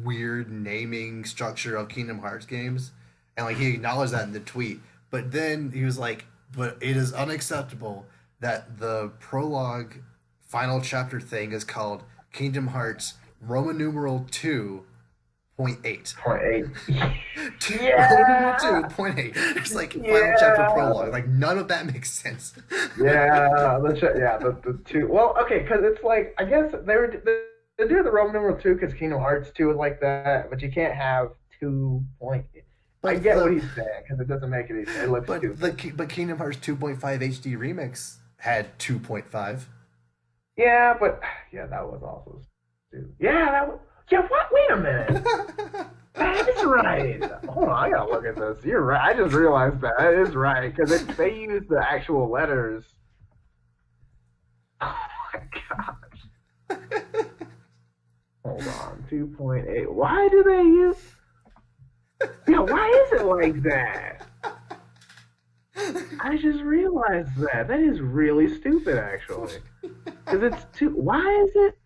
weird naming structure of Kingdom Hearts games, and he acknowledged that in the tweet. But then he was like, but it is unacceptable that the prologue final chapter thing is called Kingdom Hearts Roman numeral 2.8. 0.8. Yeah. 2.8. It's final chapter prologue. None of that makes sense. The 2. Well, okay, because it's I guess they do the Roman numeral 2 because Kingdom Hearts 2 is like that, but you can't have 2.8. I get what he's saying because it doesn't make any sense. It looks stupid. But Kingdom Hearts 2.5 HD Remix had 2.5. Yeah, but that was also stupid. Yeah, that was. Yeah, what? Wait a minute. That is right. Hold on, I gotta look at this. You're right. I just realized that is right because they use the actual letters. Oh my gosh. Hold on, 2.8. Why do they use? Yeah, why is it like that? I just realized that. That is really stupid, actually. Because it's 2. Why is it?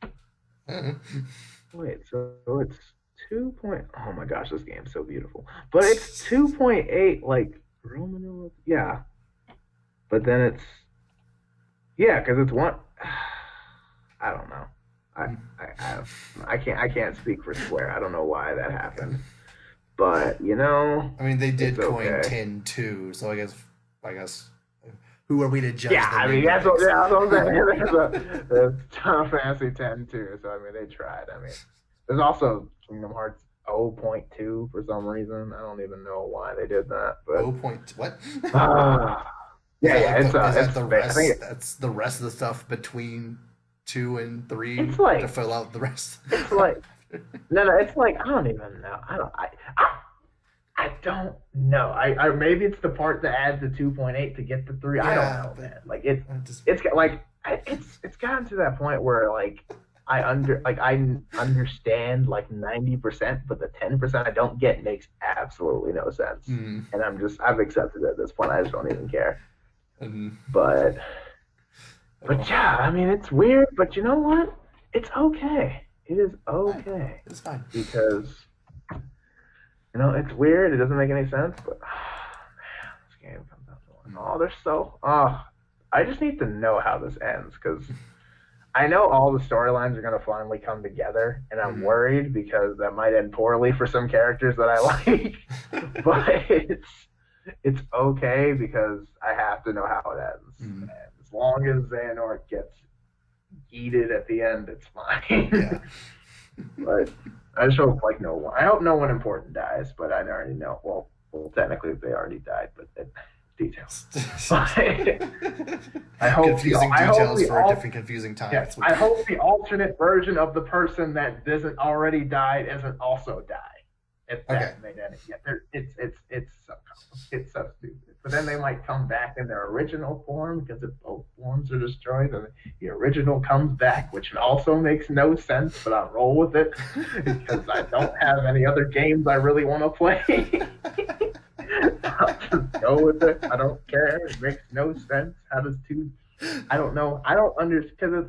Wait, so it's 2. Oh my gosh, this game's so beautiful. But it's 2.8, Roman numeral. Yeah. But then it's. Yeah, because it's 1. I don't know. I can't speak for Square. I don't know why that happened. But, they did coin 10-2, so I guess. Who are we to judge? Yeah, that's what I'm saying. There's Final Fantasy 10 too, so they tried. There's also Kingdom Hearts 0.2 for some reason. I don't even know why they did that. But 0. What? That's the rest of the stuff between 2 and 3 to fill out the rest. It's no, it's I don't even know. I don't know. I maybe it's the part that adds the 2.8 to get the 3. I don't know, man. It's gotten to that point where I understand 90%, but the 10% I don't get makes absolutely no sense. And I've accepted it at this point. I just don't even care. But yeah, it's weird, but you know what? It's okay. It is okay. It's fine. Because it's weird. It doesn't make any sense, but man, this game comes out to one. Oh, they're so. I just need to know how this ends because I know all the storylines are going to finally come together, and I'm worried because that might end poorly for some characters that I like. But it's okay because I have to know how it ends. And as long as Xehanort gets yeeted at the end, it's fine. Yeah. But I just hope like no one. I hope no one important dies, but I already know. Well, technically they already died, but details. I hope confusing details for a different confusing time. Yeah, I hope the alternate version of the person that doesn't already died isn't also die. If that made any, it's so stupid. But then they might come back in their original form because if both forms are destroyed, then the original comes back, which also makes no sense. But I'll roll with it because I don't have any other games I really want to play. I'll just go with it. I don't care. It makes no sense. How does two? I don't know. I don't understand because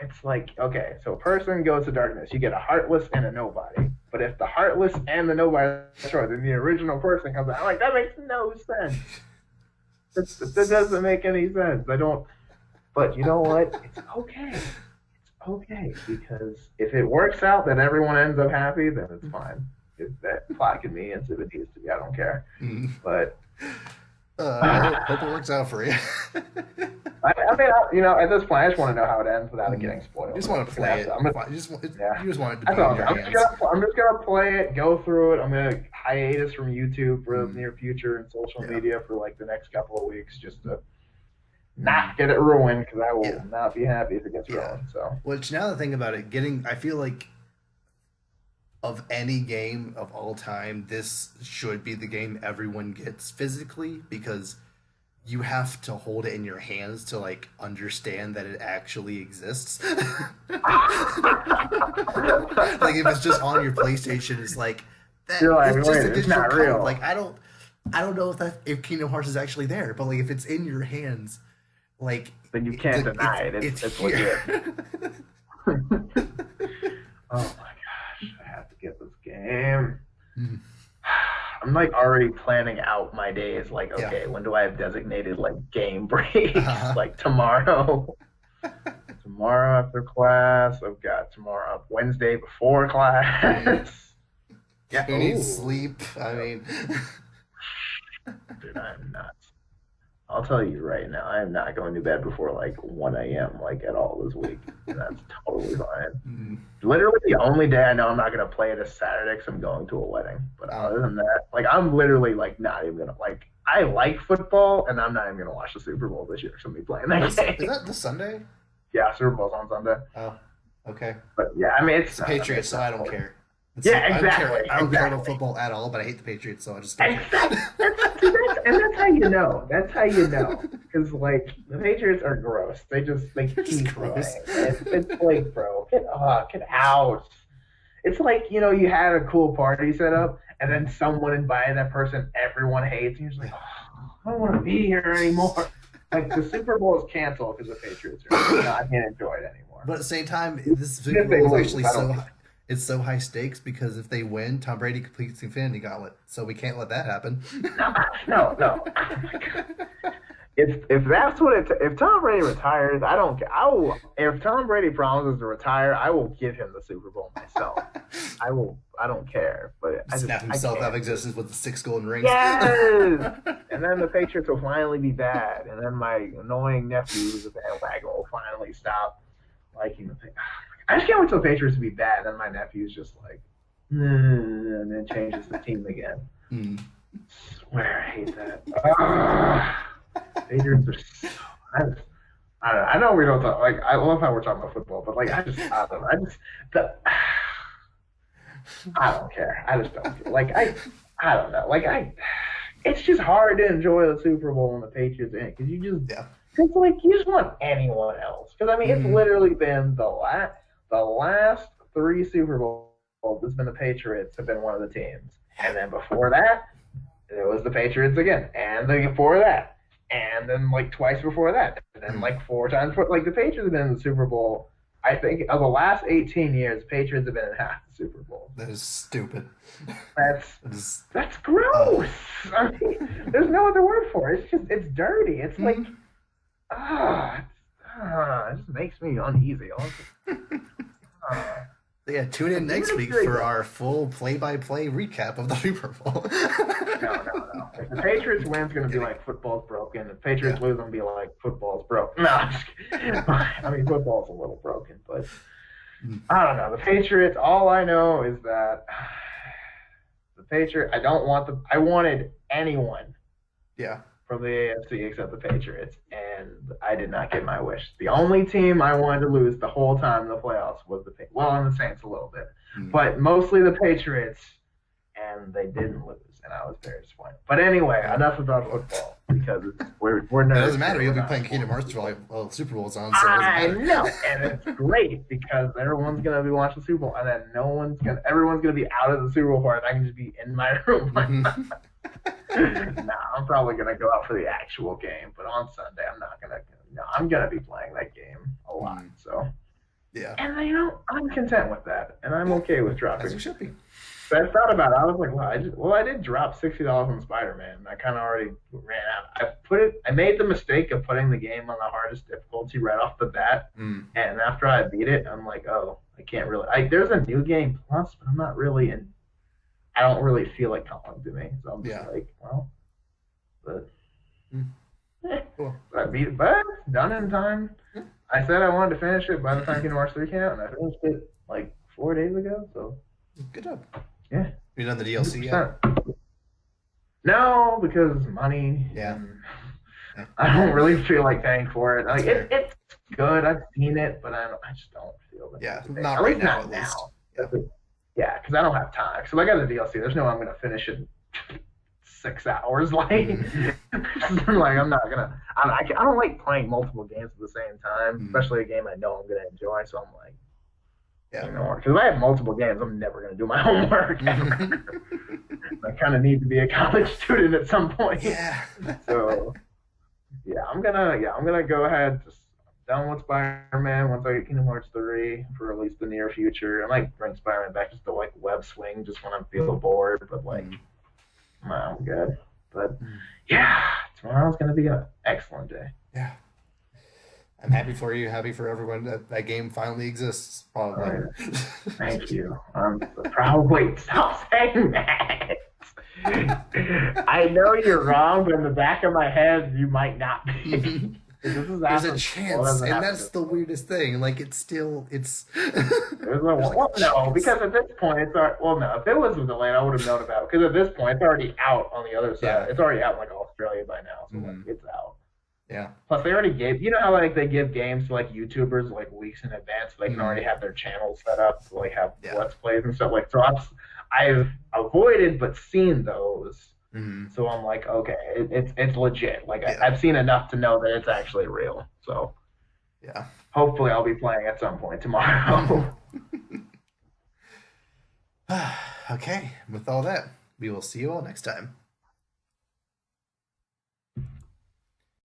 it's like okay, so a person goes to darkness. You get a heartless and a nobody. But if the heartless and the nobody are destroyed, then the original person comes out. I'm like, that makes no sense. That doesn't make any sense. I don't. But you know what? It's okay. It's okay because if it works out that everyone ends up happy, then it's fine. If that plot convenience, if it needs to be, I don't care. But I hope it works out for you. I mean, at this point, I just want to know how it ends without it getting spoiled. You just want to play it. You just want it to be in your hands. I'm just gonna play it, go through it. I'm gonna hiatus from YouTube for the near future and social media for like the next couple of weeks, just to not get it ruined because I will not be happy if it gets ruined. So, which now that I think about it, I feel like of any game of all time, this should be the game everyone gets physically because you have to hold it in your hands to like understand that it actually exists. Like if it's just on your PlayStation, it's like that. It's just a digital code. Real. Like I don't know if Kingdom Hearts is actually there, but like if it's in your hands, like then you can't deny it. It's legit. Oh my gosh, I have to get this game. I'm like already planning out my days. Like, okay, when do I have designated like game breaks? Like tomorrow. Tomorrow after class. I've got tomorrow Wednesday before class. Yeah, who needs sleep? I mean, dude, I'm nuts. I'll tell you right now, I am not going to bed before like 1 a.m. like at all this week. And that's totally fine. Literally the only day I know I'm not going to play it is Saturday because I'm going to a wedding. But other than that, like I'm literally like not even going to like, I like football and I'm not even going to watch the Super Bowl this year because I'm going to be playing that game. Is that this Sunday? Yeah, Super Bowl's on Sunday. Oh, okay. But yeah, I mean, it's the Patriots, so I don't care. Exactly. I don't care about football at all, but I hate the Patriots, so I just don't. Exactly. And that's how you know. That's how you know. Because, like, the Patriots are gross. They keep gross. It's like, bro, get out. It's like, you had a cool party set up, and then someone invited that person everyone hates, and you're just like, I don't want to be here anymore. Like, the Super Bowl is canceled because the Patriots are I can't enjoy it anymore. But at the same time, this Super Bowl is actually it's so high stakes because if they win, Tom Brady completes the Infinity Gauntlet. So we can't let that happen. No. Oh my God. If that's what if Tom Brady retires, I don't care. If Tom Brady promises to retire, I will give him the Super Bowl myself. I don't care. But snap himself out of existence with the 6 golden rings. Yes. And then the Patriots will finally be bad, and then my annoying nephew, who's a bandwagon, will finally stop liking the thing. I just can't wait till the Patriots to be bad, and then my nephew's just like, and then changes the team again. Swear, I hate that. Patriots are so. I don't know. I know we don't talk. Like, I love how we're talking about football, but like, I don't know. I don't care. I just don't care. Like, I don't know. Like, it's just hard to enjoy the Super Bowl when the Patriots in it because you just. Because, like, you just want anyone else. Because, I mean, it's literally been the last 3 Super Bowls has been the Patriots have been one of the teams. And then before that, it was the Patriots again. And then before that. And then, like, twice before that. And then, like, 4 times before. Like, the Patriots have been in the Super Bowl I think of the last 18 years, Patriots have been in half the Super Bowl. That is stupid. That's gross. I mean, there's no other word for it. It's dirty. It's like it just makes me uneasy. Yeah, tune in next week for our full play-by-play recap of the Super Bowl. No. If the Patriots win, it's going to be like football's broken. If the Patriots lose, it's going to be like football's broken. No, I'm just kidding. I mean, football's a little broken, but I don't know. The Patriots, all I know is that the Patriots, I wanted anyone from the AFC except the Patriots, and I did not get my wish. The only team I wanted to lose the whole time in the playoffs was the Patriots. Well, and the Saints a little bit, but mostly the Patriots, and they didn't lose, and I was very disappointed. But anyway, enough about football because we're nerds. It doesn't matter. You'll be playing Kingdom Hearts while the Super Bowl's on. So I know, and it's great because everyone's gonna be watching the Super Bowl, and then everyone's gonna be out of the Super Bowl part, and I can just be in my room. I'm probably gonna go out for the actual game, but on Sunday I'm gonna be playing that game a lot. So and I'm content with that, and I'm okay with dropping. As you should be. So I thought about it. I was like, I did drop $60 on Spider-Man. I kind of already ran out. I made the mistake of putting the game on the hardest difficulty right off the bat, and after I beat it, I'm like, oh, I can't really. There's a new game plus, but I'm not really in. I don't really feel like calling to me, so I'm just like, well, but cool. I beat it, but it's done in time. I said I wanted to finish it by the time Kingdom Hearts 3 came out, and I finished it like 4 days ago. So good job. Yeah. You done the DLC yet? No, because money. Yeah. I don't really feel like paying for it. Like it's good. I've seen it, but I just don't feel that. Yeah, not right now at least. Yeah, because I don't have time. So I got the DLC. There's no way I'm gonna finish it 6 hours. Like, like I'm not gonna. I don't like playing multiple games at the same time, especially a game I know I'm gonna enjoy. So I'm like, because if I have multiple games, I'm never gonna do my homework ever. I kind of need to be a college student at some point. Yeah. So I'm gonna go ahead. Just done with Spider-Man once I get Kingdom Hearts 3 for at least the near future. I might bring Spider-Man back just to like web swing just when I'm feeling bored, but like I'm good. But tomorrow's gonna be an excellent day. Yeah. I'm happy for you, happy for everyone that game finally exists. Probably. Right. Thank you. Probably stop saying that. I know you're wrong, but in the back of my head, you might not be. There's a chance, and that's the weirdest thing. Like, no, because at this point, it's already, no, if it was delayed, I would have known about it. Because at this point, it's already out on the other side. Yeah. It's already out in, like, Australia by now, so like, it's out. Yeah. Plus, they already gave, how like they give games to like YouTubers like weeks in advance, so they can already have their channels set up to like have Let's Plays and stuff. Like, so I've avoided but seen those. So I'm like, okay, it's legit. Like I've seen enough to know that it's actually real. So hopefully I'll be playing at some point tomorrow. Okay, with all that, we will see you all next time.